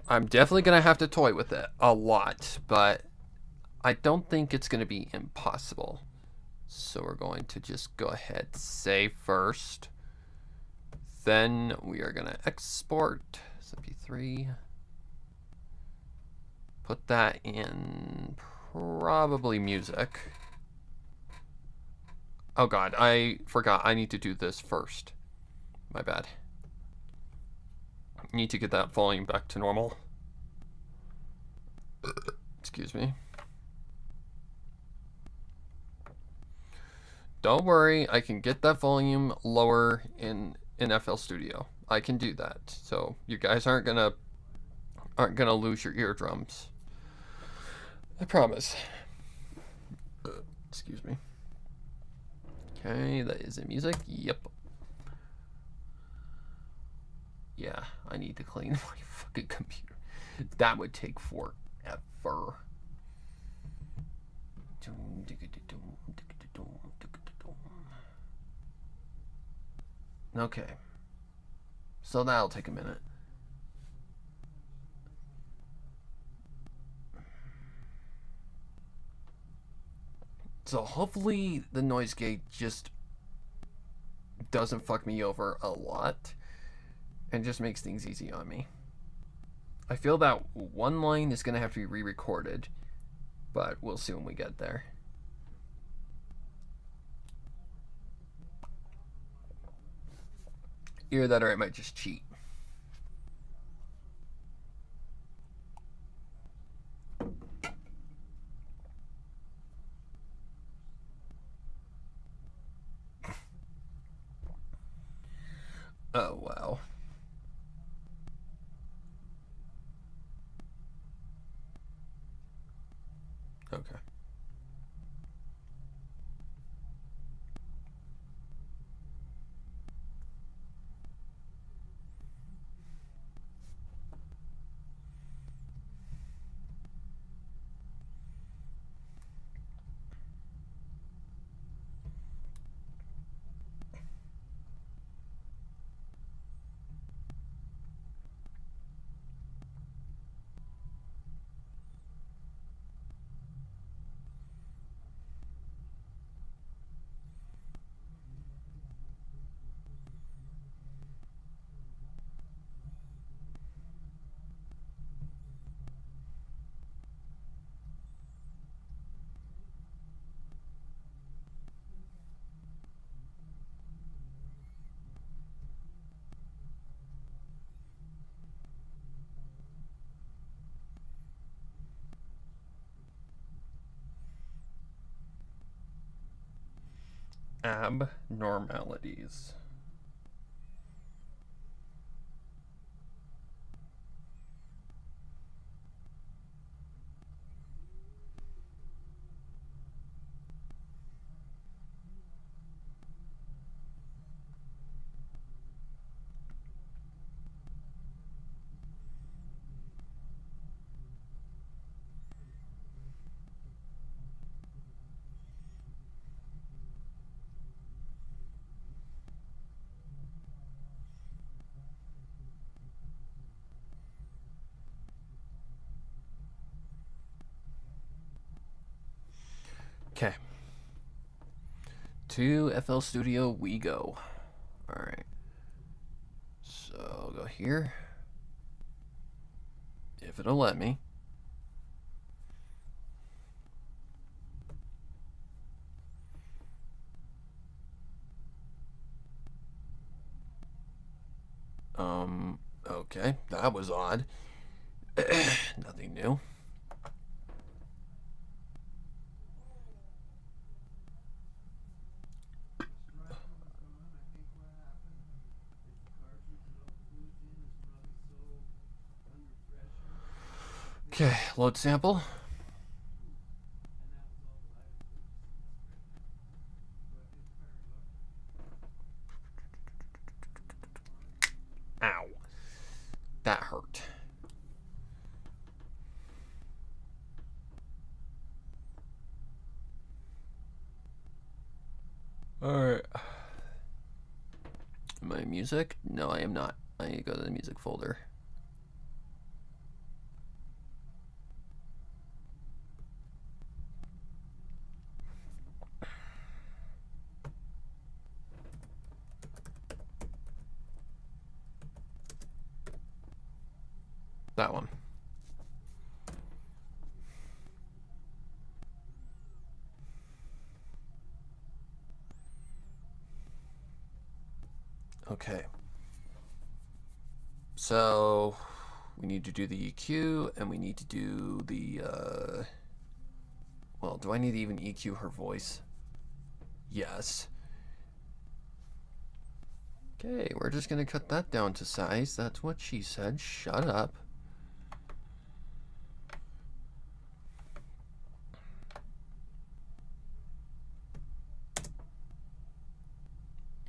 I'm definitely gonna have to toy with it a lot, but I don't think it's gonna be impossible. So we're going to just go ahead, save first. Then we are gonna export MP3. Put that in probably music. Oh god, I forgot. I need to do this first. My bad. Need to get that volume back to normal. Excuse me. Don't worry, I can get that volume lower in FL Studio. I can do that. So you guys aren't gonna lose your eardrums. I promise. Excuse me. Okay, that is in music. Yep. Yeah, I need to clean my fucking computer. That would take forever. Okay. So that'll take a minute. So hopefully the noise gate just doesn't fuck me over a lot and just makes things easy on me. I feel that one line is going to have to be re-recorded, but we'll see when we get there. Either that or I might just cheat. Oh, wow. Okay. Abnormalities. To FL Studio we go. Alright. So I'll go here. If it'll let me. Okay, that was odd. Nothing new. Okay, load sample. Ow. That hurt. Alright. My music? No, I am not. I need to go to the music folder. That one. Okay. So we need to do the EQ and we need to do the well, do I need to even EQ her voice? Yes. Okay, we're just gonna cut that down to size. That's what she said. Shut up.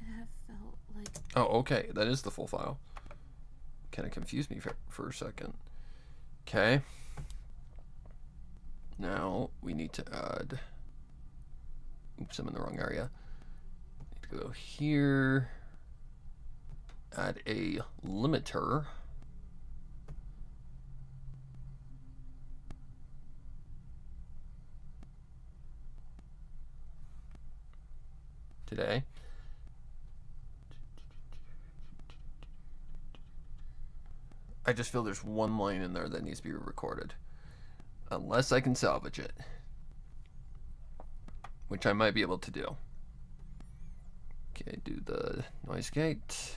It felt like Oh, okay. That is the full file. Kind of confused me for a second. Okay. Now we need to add. Oops, I'm in the wrong area. Need to go here. Add a limiter. Today. I just feel there's one line in there that needs to be recorded. Unless I can salvage it. Which I might be able to do. Okay, do the noise gate.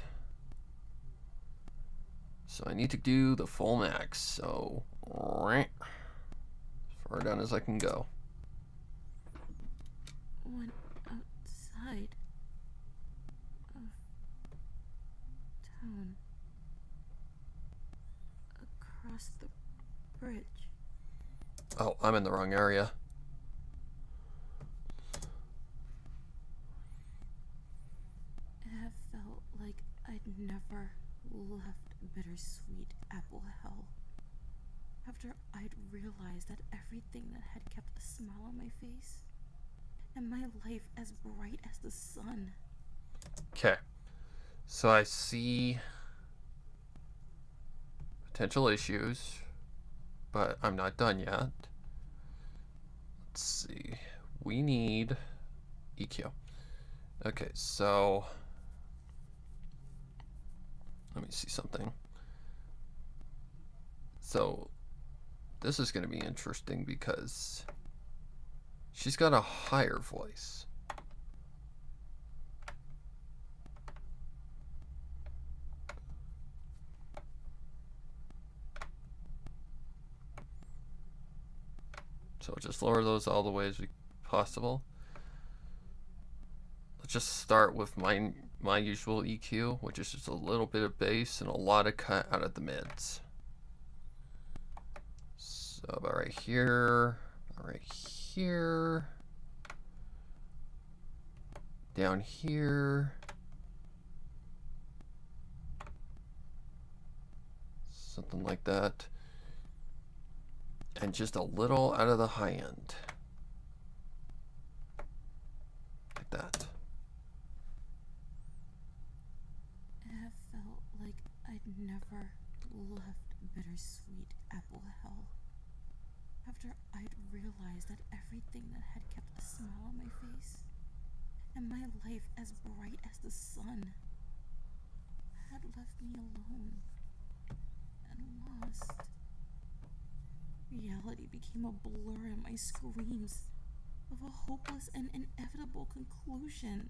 So I need to do the full max. So, as far down as I can go. went outside of town. Across the bridge. Oh, I'm in the wrong area. It felt like I'd never left bittersweet apple hell. After I'd realized that everything that had kept a smile on my face and my life as bright as the sun. Okay. So I see potential issues, but I'm not done yet. Let's see. We need EQ. Okay, so let me see something. So this is going to be interesting because she's got a higher voice. So just lower those all the way as possible. Let's just start with my usual EQ, which is just a little bit of bass and a lot of cut out of the mids. So about right here, down here, something like that. And just a little out of the high end. Like that. It felt like I'd never left bittersweet apple hell. After I'd realized that everything that had kept a smile on my face and my life as bright as the sun had left me alone and lost. Reality became a blur in my screams of a hopeless and inevitable conclusion.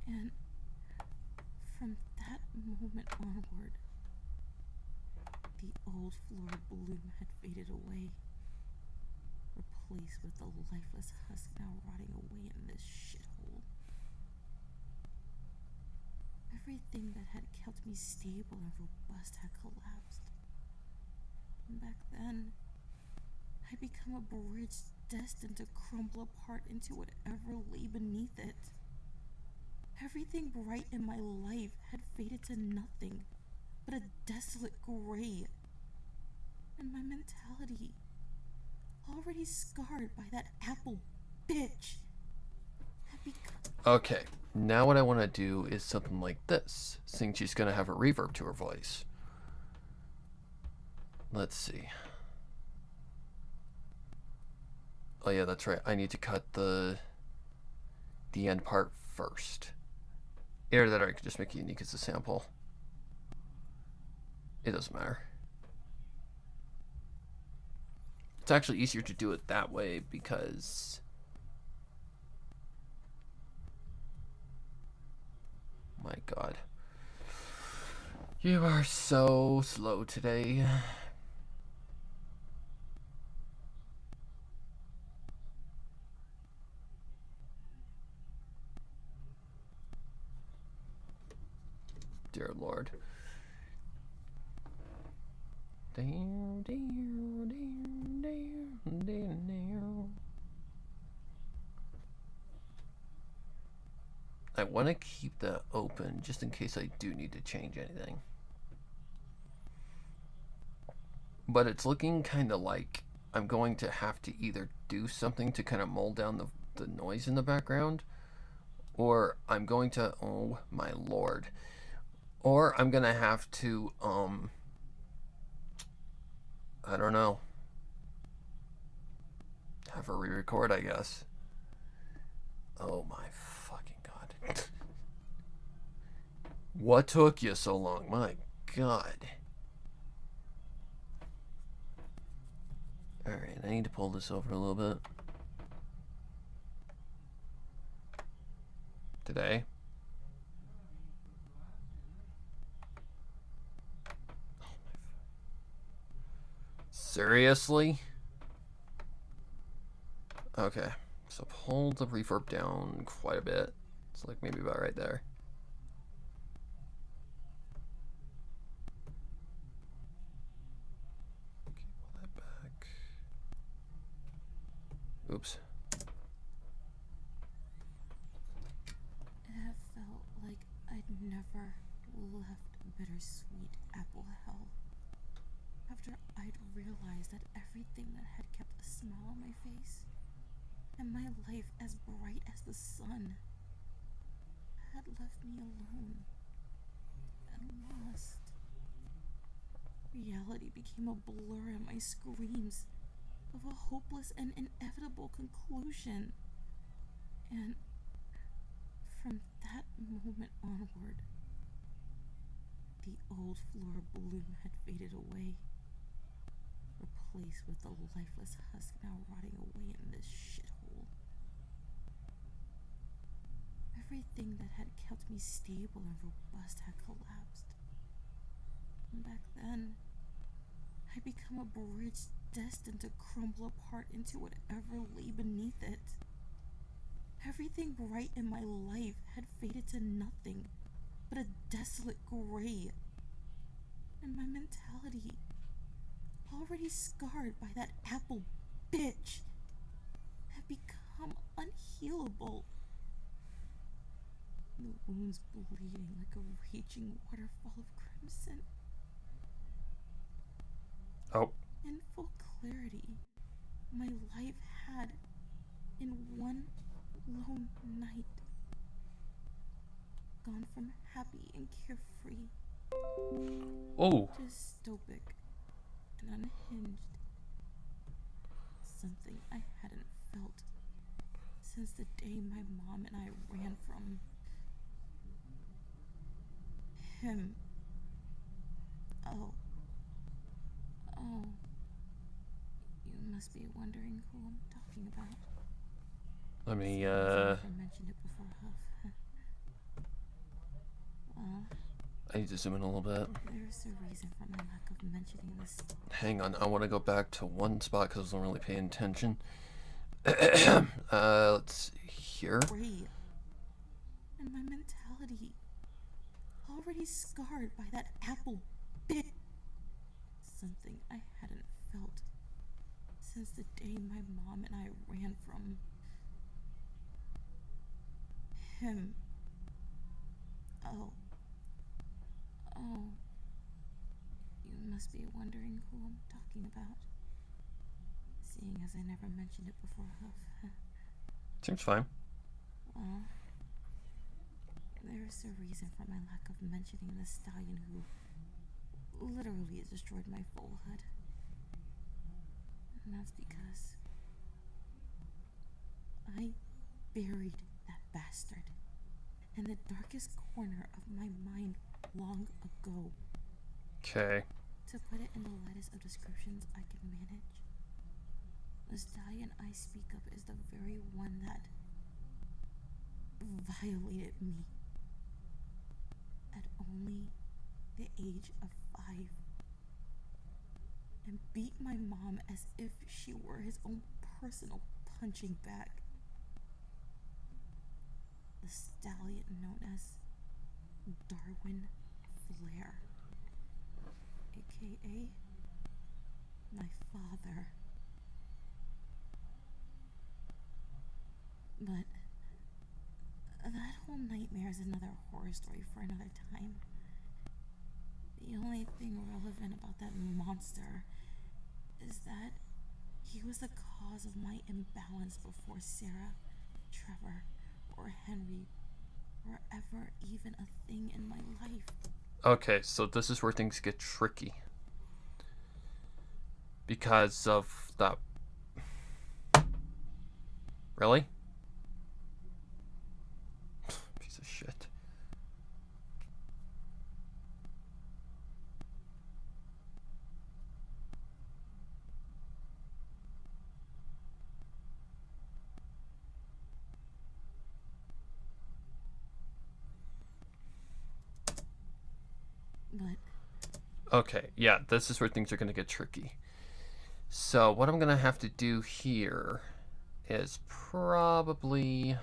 And from that moment onward, the old floral bloom had faded away, replaced with the lifeless husk now rotting away in this shithole. Everything that had kept me stable and robust had collapsed. And back then, I'd become a bridge destined to crumble apart into whatever lay beneath it. Everything bright in my life had faded to nothing but a desolate gray. And my mentality, already scarred by that apple bitch, had become... Okay, now what I want to do is something like this, since she's going to have a reverb to her voice. Let's see. Oh yeah, that's right. I need to cut the end part first. Either that or I could just make it unique as a sample. It doesn't matter. It's actually easier to do it that way because... My God. You are so slow today. Dear Lord. I want to keep that open just in case I do need to change anything. But it's looking kind of like I'm going to have to either do something to kind of mold down the noise in the background, or I'm going to, oh my Lord, or I'm going to have to, I don't know, have her re-record, I guess. Oh my fucking God. What took you so long? My God. Alright, I need to pull this over a little bit. Today. Seriously? Okay, so pull the reverb down quite a bit. It's like maybe about right there. Okay, pull that back. Oops. It felt like I'd never left bittersweet apple hell. After I'd realized that everything that had kept a smile on my face and my life as bright as the sun had left me alone and lost. Reality became a blur in my screams of a hopeless and inevitable conclusion. And from that moment onward, the old floral bloom had faded away, replaced with the lifeless husk now rotting away in this shithole. Everything that had kept me stable and robust had collapsed. And back then, I'd become a bridge destined to crumble apart into whatever lay beneath it. Everything bright in my life had faded to nothing but a desolate gray. And my mentality, already scarred by that apple bitch, had become unhealable. The wounds bleeding like a raging waterfall of crimson. Oh. In full clarity, my life had, in one lone night, gone from happy and carefree Oh. to stoic and unhinged. Something I hadn't felt since the day my mom and I ran from him. Oh. You must be wondering who I'm talking about. Let me, I never mentioned it before, Huff. Well, I need to zoom in a little bit. there's a reason for my lack of mentioning this. Hang on, I want to go back to one spot because I wasn't really paying attention. Let's see here. Ray. And my mentality. Already scarred by that apple bit. Something I hadn't felt since the day my mom and I ran from him. Oh. You must be wondering who I'm talking about. Seeing as I never mentioned it before, Huff. Seems fine. Well, there's a reason for my lack of mentioning the stallion who literally destroyed my full hood. And that's because I buried that bastard in the darkest corner of my mind long ago. Okay. To put it in the lightest of descriptions I can manage, the stallion I speak of is the very one that violated me at only the age of 5 and beat my mom as if she were his own personal punching bag. The stallion known as Darwin Flair, aka my father. But that whole nightmare is another horror story for another time. The only thing relevant about that monster is that he was the cause of my imbalance before Sarah, Trevor, or Henry were ever even a thing in my life. Okay, so this is where things get tricky. Because of that. Really? Piece of shit. But Okay, yeah, this is where things are going to get tricky. So what I'm going to have to do here is probably...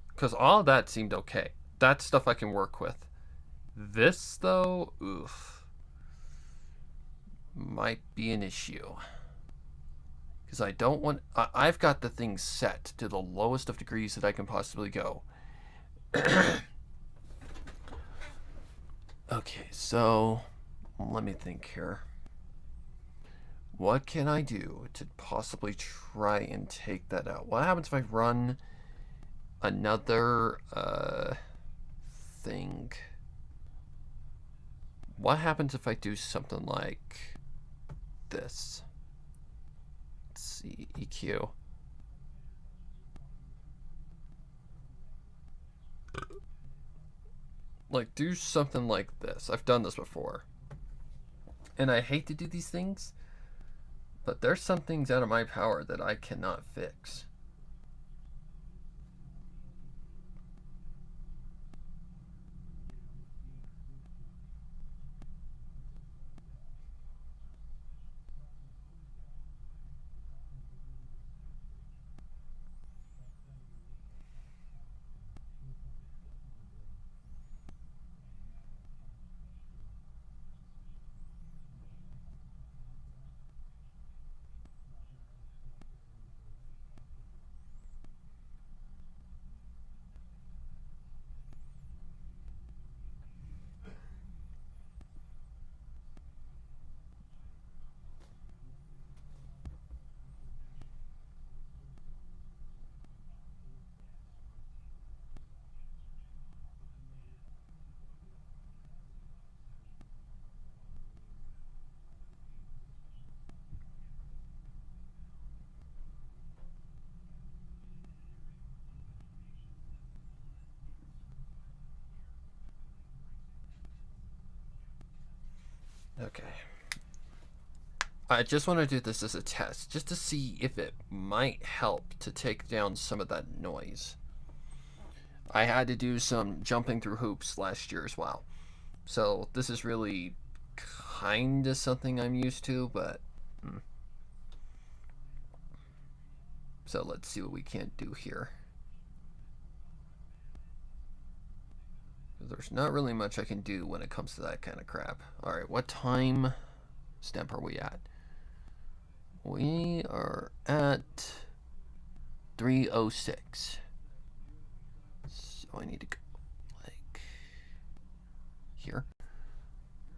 Because all of that seemed okay. That stuff I can work with. This, though, oof. Might be an issue. Because I don't want... I've got the thing set to the lowest of degrees that I can possibly go. Okay, so let me think here. What can I do to possibly try and take that out? What happens if I run another thing? What happens if I do something like this? Let's see, EQ. Like, do something like this. I've done this before. And I hate to do these things, but there's some things out of my power that I cannot fix. Okay. I just want to do this as a test, just to see if it might help to take down some of that noise. I had to do some jumping through hoops last year as well. So this is really kind of something I'm used to, but... So let's see what we can't do here. There's not really much I can do when it comes to that kind of crap. Alright, what time stamp are we at? We are at 3:06. So I need to go like here.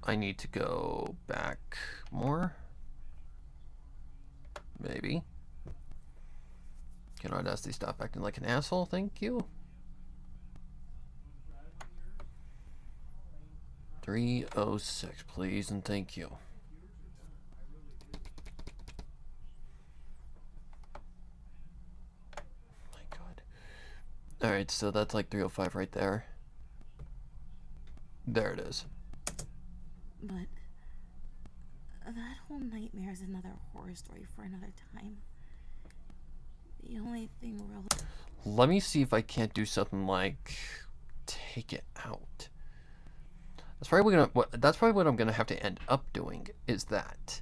I need to go back more. Maybe. Can Audacity stop acting like an asshole? Thank you. 3:06, please, and thank you. My God. Alright, so that's like 3:05 right there. There it is. But that whole nightmare is another horror story for another time. The only thing real... Let me see if I can't do something like take it out. That's probably what I'm gonna have to end up doing, is that.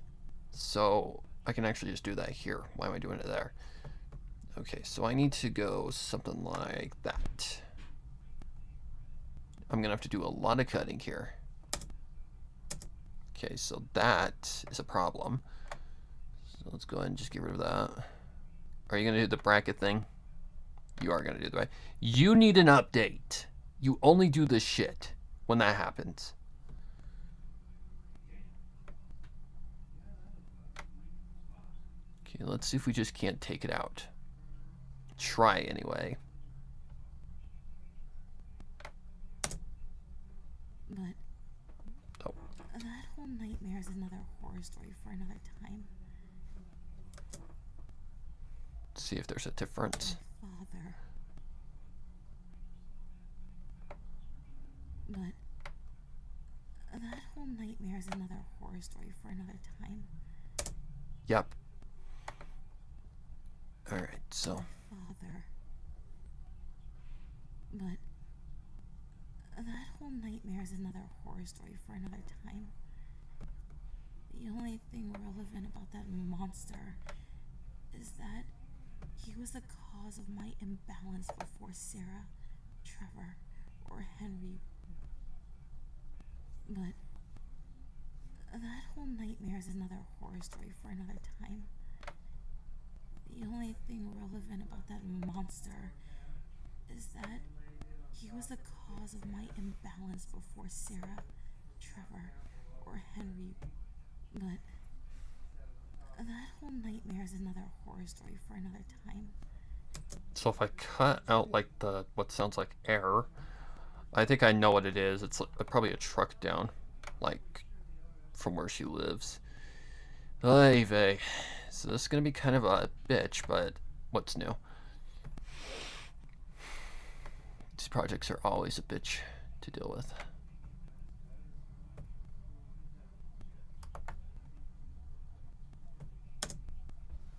So I can actually just do that here. Why am I doing it there? Okay, so I need to go something like that. I'm gonna have to do a lot of cutting here. Okay, so that is a problem. So let's go ahead and just get rid of that. Are you gonna do the bracket thing? You are gonna do the right. You need an update. You only do this shit when that happens. Okay, let's see if we just can't take it out. Try anyway. But that whole nightmare is another horror story for another time. See if there's a difference. My father. But that whole nightmare is another horror story for another time. Yep. Alright, so. Father. But that whole nightmare is another horror story for another time. The only thing relevant about that monster is that he was the cause of my imbalance before Sarah, Trevor, or Henry. But that whole nightmare is another horror story for another time. The only thing relevant about that monster is that he was the cause of my imbalance before Sarah, Trevor, or Henry. But that whole nightmare is another horror story for another time. So if I cut out like the what sounds like air, I think I know what it is. It's probably a truck down, like from where she lives. Oy vey. So this is gonna be kind of a bitch, but what's new? These projects are always a bitch to deal with.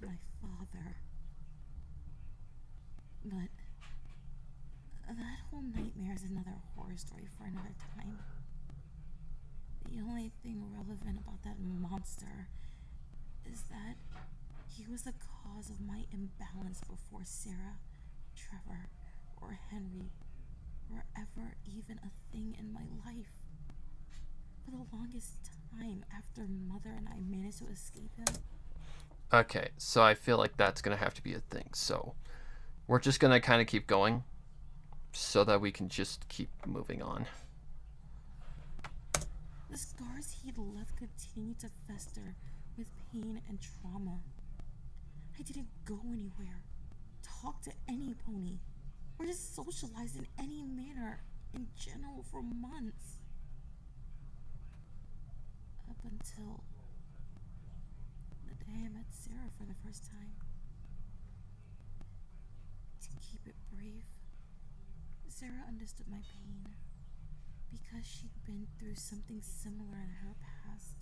My father. But that whole nightmare is another horror story for another time. The only thing relevant about that monster is that he was the cause of my imbalance before Sarah, Trevor, or Henry were ever even a thing in my life. For the longest time after Mother and I managed to escape him. Okay, so I feel like that's gonna have to be a thing. So we're just gonna kind of keep going so that we can just keep moving on. The scars he'd left continued to fester with pain and trauma. I didn't go anywhere, talk to any pony, or just socialize in any manner in general for months. Up until the day I met Sarah for the first time. To keep it brief, Sarah understood my pain because she'd been through something similar in her past.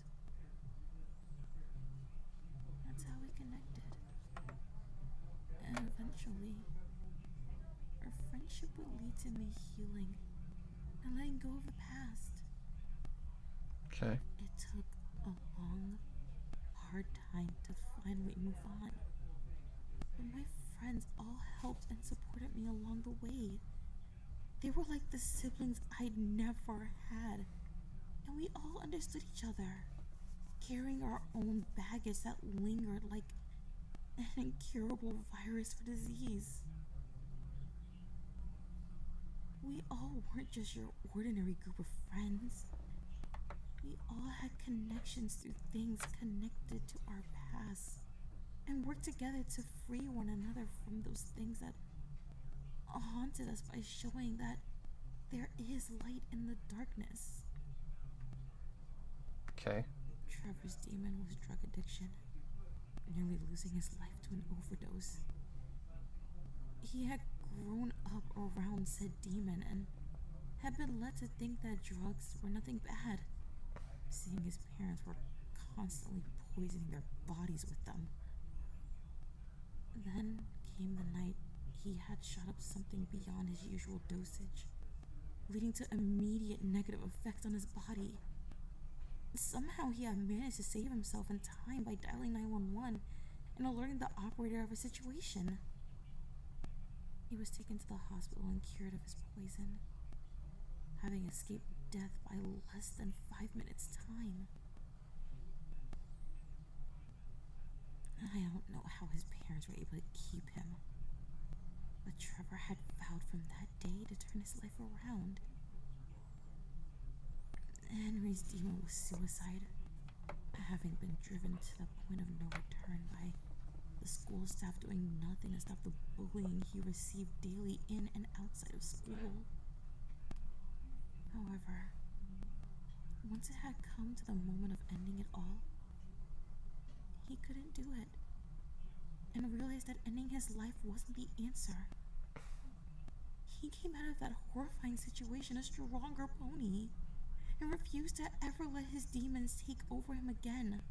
connected. And eventually, our friendship would lead to me healing and letting go of the past. Okay. It took a long, hard time to finally move on. But my friends all helped and supported me along the way. They were like the siblings I'd never had. And we all understood each other, carrying our own baggage that lingered like an incurable virus or disease. We all weren't just your ordinary group of friends. We all had connections through things connected to our past, and worked together to free one another from those things that haunted us by showing that there is light in the darkness. Okay. Trevor's demon was drug addiction, nearly losing his life to an overdose. He had grown up around said demon and had been led to think that drugs were nothing bad, seeing his parents were constantly poisoning their bodies with them. Then came the night he had shot up something beyond his usual dosage, leading to immediate negative effects on his body. Somehow he had managed to save himself in time by dialing 911 and alerting the operator of a situation. He was taken to the hospital and cured of his poison, having escaped death by less than 5 minutes' time. I don't know how his parents were able to keep him, but Trevor had vowed from that day to turn his life around. Henry's demon was suicide, having been driven to the point of no return by the school staff doing nothing to stop the bullying he received daily in and outside of school. However, once it had come to the moment of ending it all, he couldn't do it, and realized that ending his life wasn't the answer. He came out of that horrifying situation a stronger pony, and refused to ever let his demons take over him again.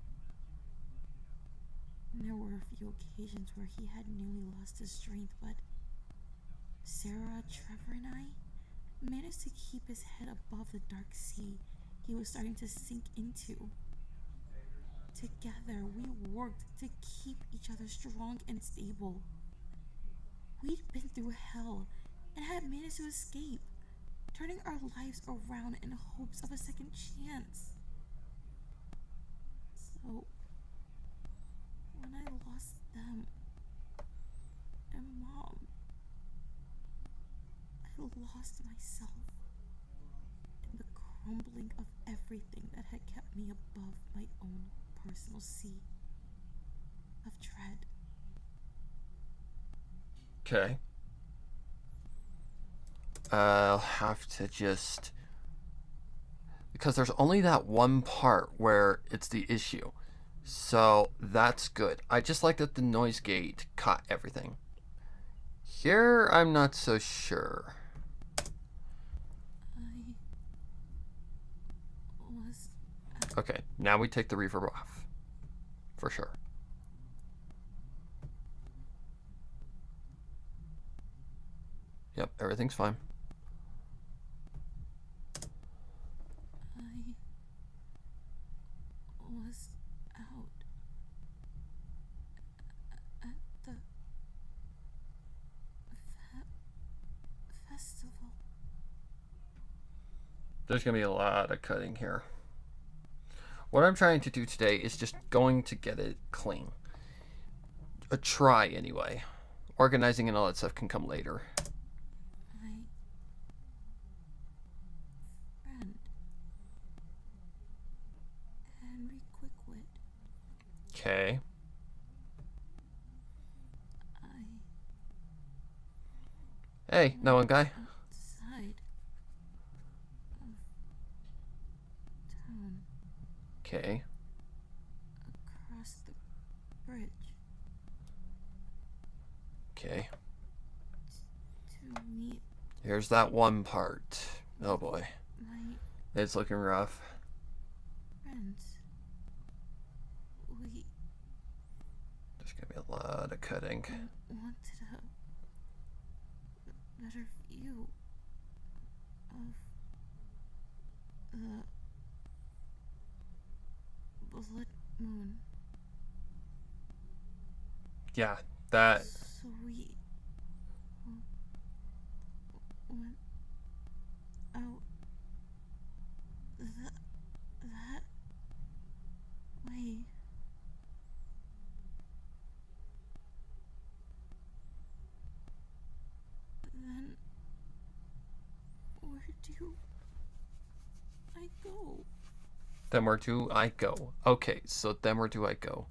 There were a few occasions where he had nearly lost his strength, but Sarah, Trevor, and I managed to keep his head above the dark sea he was starting to sink into. Together, we worked to keep each other strong and stable. We'd been through hell and had managed to escape, turning our lives around in hopes of a second chance. So, when I lost them and Mom, I lost myself in the crumbling of everything that had kept me above my own personal sea of dread. Okay. I'll have to just... because there's only that one part where it's the issue. So that's good. I just like that the noise gate caught everything. Here, I'm not so sure. I was... Okay, now we take the reverb off. For sure. Yep, everything's fine. I was out at the festival. There's going to be a lot of cutting here. What I'm trying to do today is just going to get it clean. A try, anyway. Organizing and all that stuff can come later. My friend, Henry Quickwit. Okay. Hey, no one guy. Outside of town, Okay. across the bridge, Okay. to meet Here's that one part. Oh boy. my It's looking rough. friends. We Just lot of cutting. I wanted a better view of the blood moon. Yeah, that. So we went out that way. Then where do I go? Then where do I go? Okay, so then where do I go?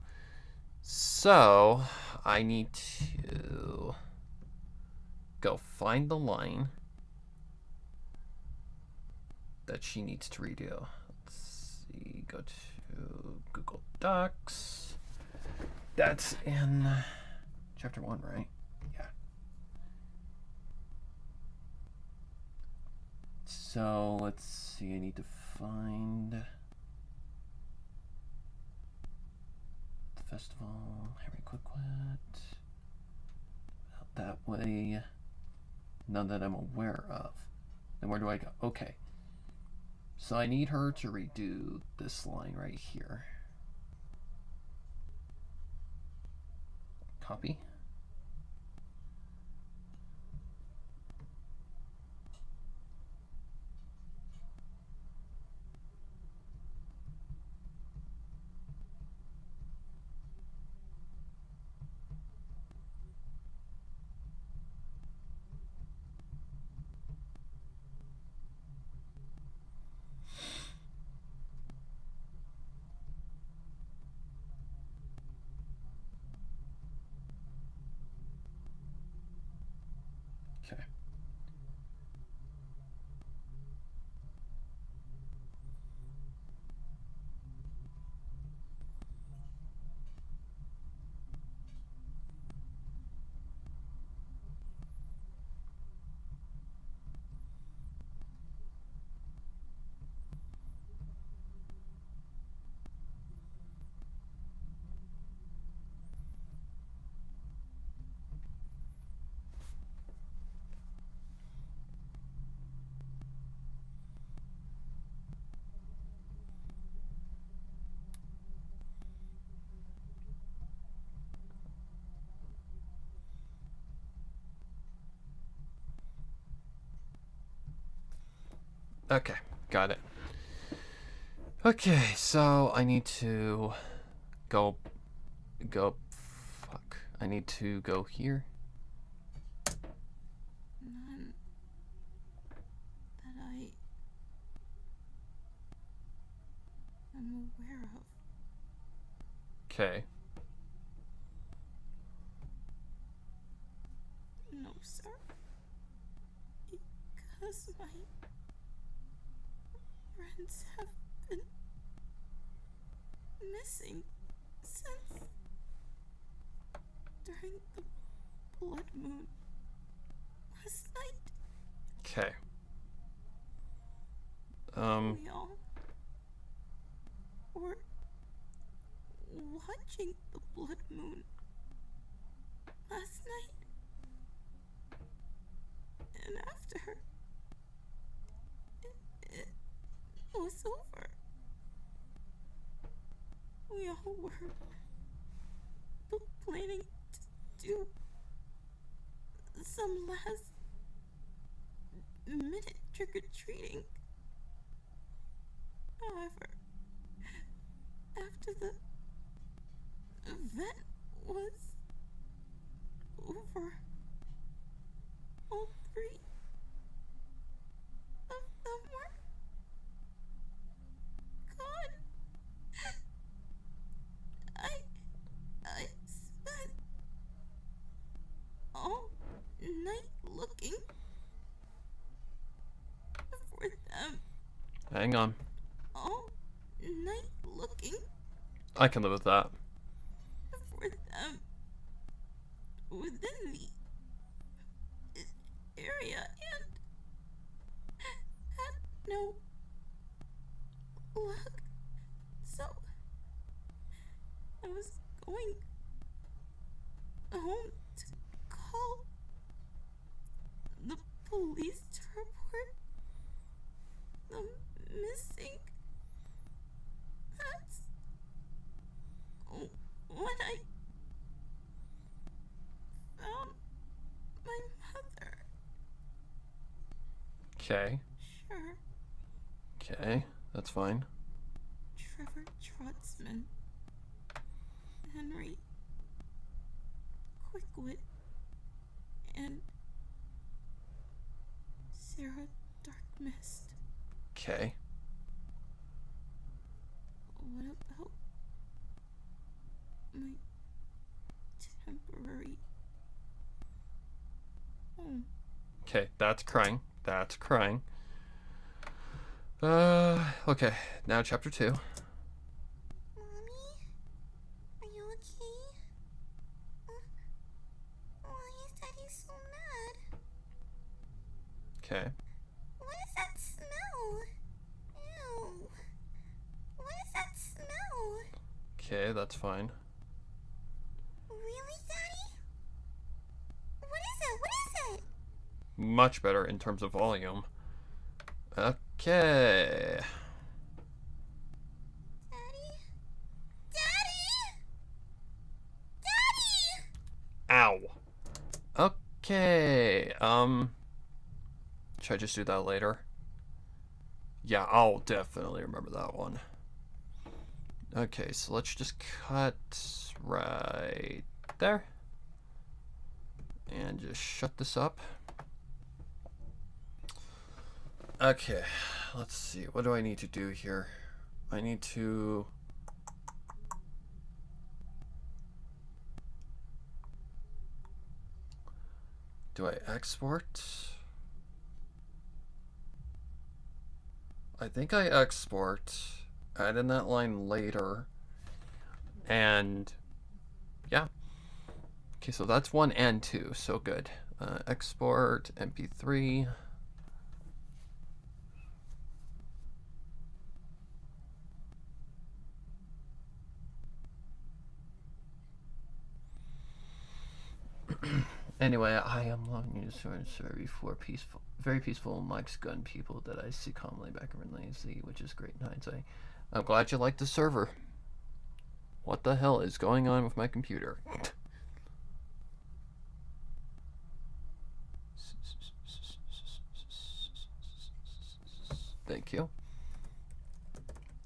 So I need to go find the line that she needs to redo. Let's see, go to Google Docs. That's in chapter 1, right? Yeah. So let's see, I need to find the festival, Harry Quickwit. Out that way. None that I'm aware of. Then where do I go? Okay. So I need her to redo this line right here. Copy. Okay. Okay, got it. Okay, so I need to go, fuck. I need to go here. None that I am aware of. Okay. No, sir. Because my friends have been missing since during the blood moon last night. Okay. We all were watching the blood moon last night. And after it was over, we all were planning to do some last minute trick-or-treating. However, after the event was over, all three of them were gone. I spent all night looking for them. Hang on. All night looking I can live with that. for them within the area and had no luck. So I was going call the police to report the missing. That's when I found my mother. Okay. Sure. Okay, that's fine. Trevor Trotsman, Henry Quickwood, and Sarah Darkmist. Okay. What about my temporary home? Okay, that's crying. That's crying. Okay. Now chapter 2. Mommy? Are you okay? Why is Daddy so mad? Okay. What is that smell? Ew. What is that smell? Okay, that's fine. Really, Daddy? What is it? What is it? Much better in terms of volume. Okay. Daddy? Daddy? Daddy! Ow. Okay. Should I just do that later? Yeah, I'll definitely remember that one. Okay, so let's just cut right there. And just shut this up. Okay, let's see. What do I need to do here? I need to... Do I export? I think I export, add in that line later, and yeah. Okay, so that's 1 and 2, so good. Export, MP3. Anyway, I am logging into a server for very peaceful Mike's Gun people that I see commonly back in Lazy, which is great in hindsight. I'm glad you like the server. What the hell is going on with my computer? Thank you.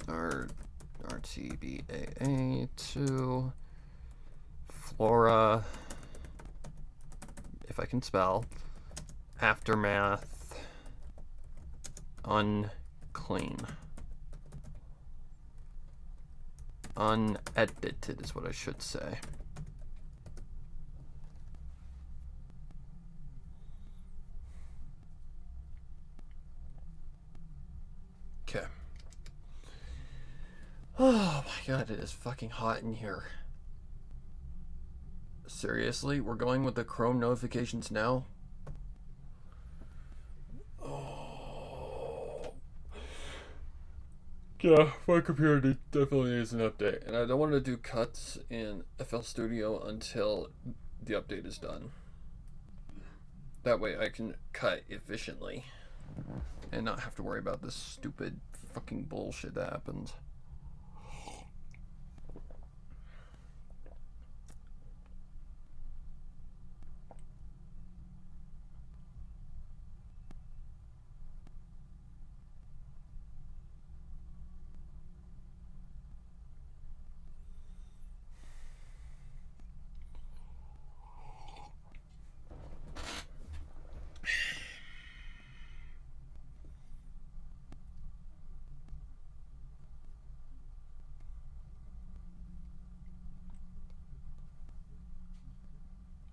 RTBAA2 Flora, if I can spell, Aftermath, unclean. Unedited is what I should say. Okay. Oh my god, it is fucking hot in here. Seriously? We're going with the Chrome notifications now? Oh. Yeah, my computer definitely needs an update. And I don't want to do cuts in FL Studio until the update is done. That way I can cut efficiently and not have to worry about this stupid fucking bullshit that happens.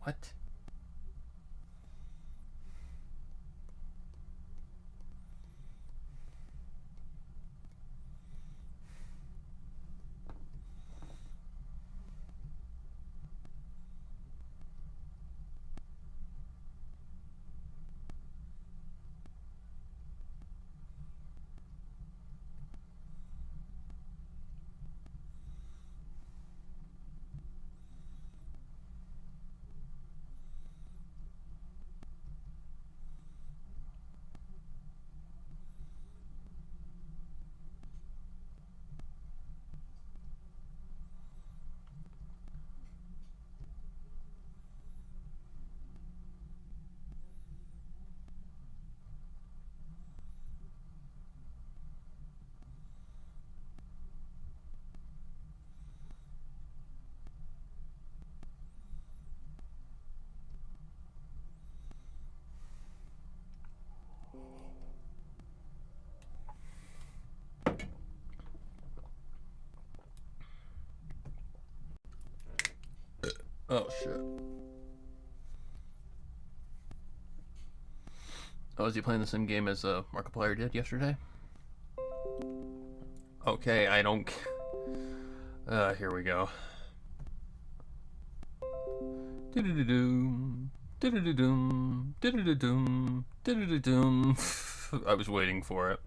What? Oh, shit. Oh, is he playing the same game as Markiplier did yesterday? Okay, I don't... here we go. Do-do-do-doom. Do-do-do-doom. Do-do-do-doom. Do-do-do-doom. I was waiting for it.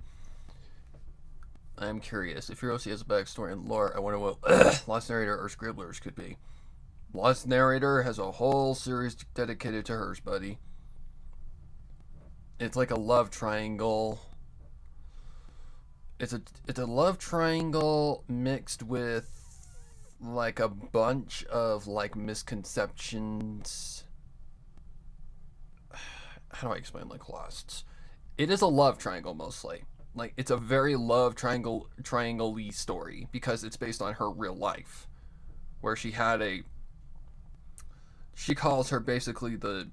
I am curious. If your OC has a backstory and lore, I wonder what Lost Narrator or Scribblers could be. Lost Narrator has a whole series dedicated to hers, buddy. It's like a love triangle. It's a love triangle mixed with like a bunch of like misconceptions. How do I explain like Lost? It is a love triangle mostly. Like it's a very love triangle-y story because it's based on her real life, where she had a. She calls her basically the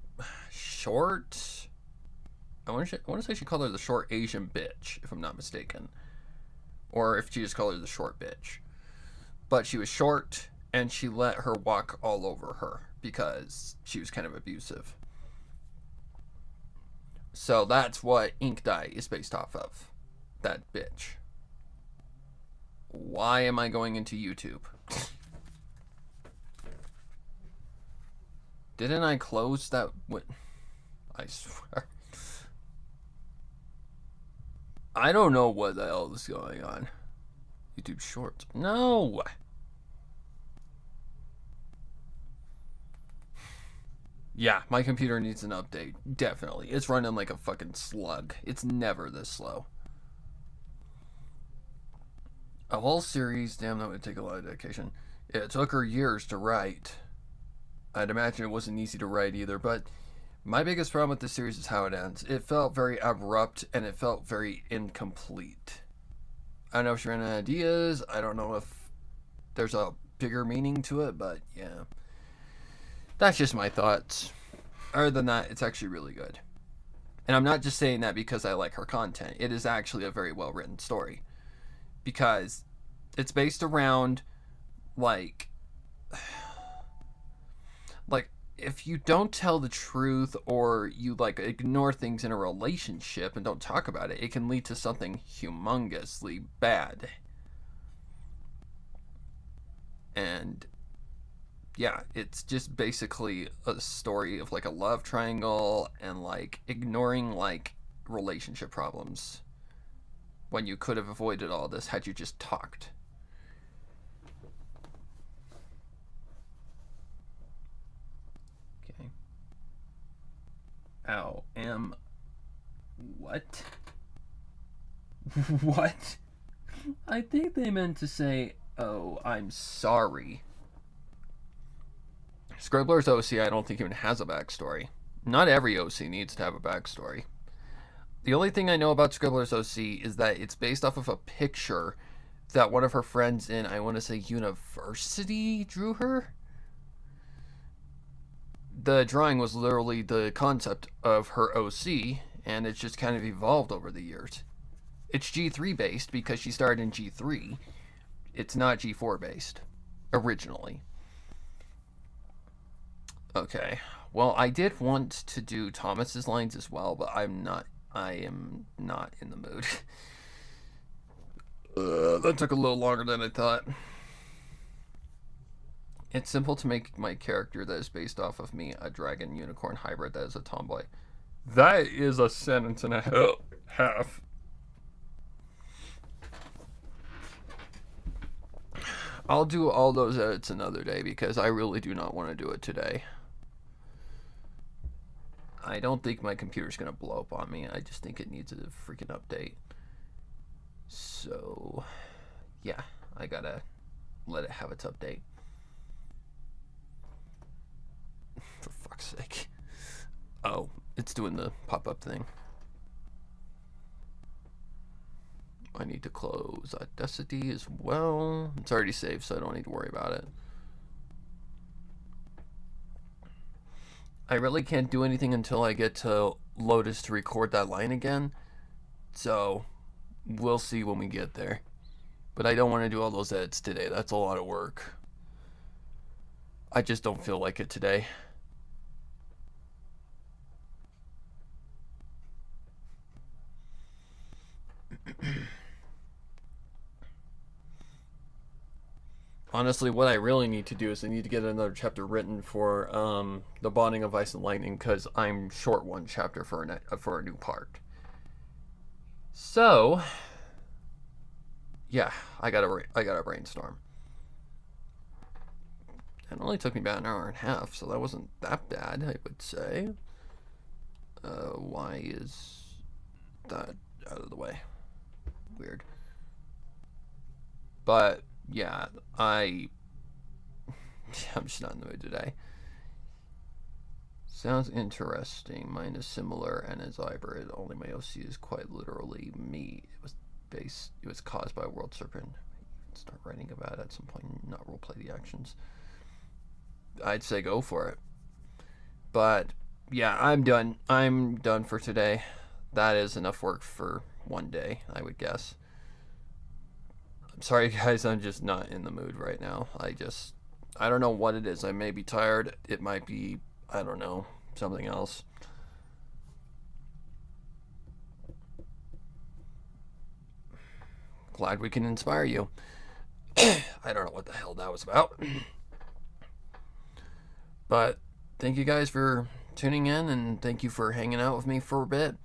short. I want to say she called her the short Asian bitch, if I'm not mistaken, or if she just called her the short bitch. But she was short, and she let her walk all over her because she was kind of abusive. So that's what Ink Dye is based off of. That bitch. Why am I going into YouTube? Didn't I close that? I swear. I don't know what the hell is going on. YouTube Shorts. No! Yeah, my computer needs an update. Definitely. It's running like a fucking slug. It's never this slow. A whole series, damn, that would take a lot of dedication. It took her years to write. I'd imagine it wasn't easy to write either, but my biggest problem with this series is how it ends. It felt very abrupt, and it felt very incomplete. I don't know if she ran out of ideas. I don't know if there's a bigger meaning to it, but yeah. That's just my thoughts. Other than that, it's actually really good. And I'm not just saying that because I like her content. It is actually a very well-written story. Because it's based around, like, if you don't tell the truth or you, like, ignore things in a relationship and don't talk about it, it can lead to something humongously bad. And yeah, it's just basically a story of like a love triangle and like ignoring like relationship problems when you could have avoided all this had you just talked. Okay. Ow. What? What? I think they meant to say, oh, I'm sorry. Scribbler's OC, I don't think even has a backstory. Not every OC needs to have a backstory. The only thing I know about Scribbler's OC is that it's based off of a picture that one of her friends in, I want to say, university drew her. The drawing was literally the concept of her OC, and it's just kind of evolved over the years. It's G3 based because she started in G3. It's not G4 based, originally. Okay, well, I did want to do Thomas's lines as well, but I am not in the mood. That took a little longer than I thought. It's simple to make my character that is based off of me a dragon unicorn hybrid that is a tomboy. That is a sentence and a half. I'll do all those edits another day because I really do not want to do it today. I don't think my computer's going to blow up on me. I just think it needs a freaking update. So, yeah, I gotta let it have its update. For fuck's sake. Oh, it's doing the pop-up thing. I need to close Audacity as well. It's already saved, so I don't need to worry about it. I really can't do anything until I get to Lotus to record that line again. So, we'll see when we get there. But I don't want to do all those edits today. That's a lot of work. I just don't feel like it today. Honestly, what I really need to do is I need to get another chapter written for the Bonding of Ice and Lightning, because I'm short one chapter for a new part. So, yeah, I gotta brainstorm. It only took me about an hour and a half, so that wasn't that bad, I would say. Why is that out of the way? Weird. But yeah, I'm just not in the mood today. Sounds interesting. Mine is similar and is hybrid. Only my OC is quite literally me. It was caused by a world serpent. Start writing about it at some point, not roleplay the actions. I'd say go for it. But yeah, I'm done. I'm done for today. That is enough work for one day, I would guess. I'm sorry, guys. I'm just not in the mood right now. I don't know what it is. I may be tired. It might be, I don't know, something else. Glad we can inspire you. I don't know what the hell that was about. But thank you guys for tuning in, and thank you for hanging out with me for a bit.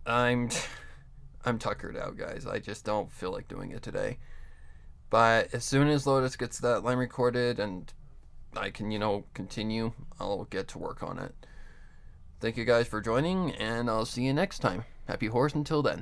I'm tuckered out, guys. I just don't feel like doing it today. But as soon as Lotus gets that line recorded and I can, continue, I'll get to work on it. Thank you guys for joining, and I'll see you next time. Happy horse until then.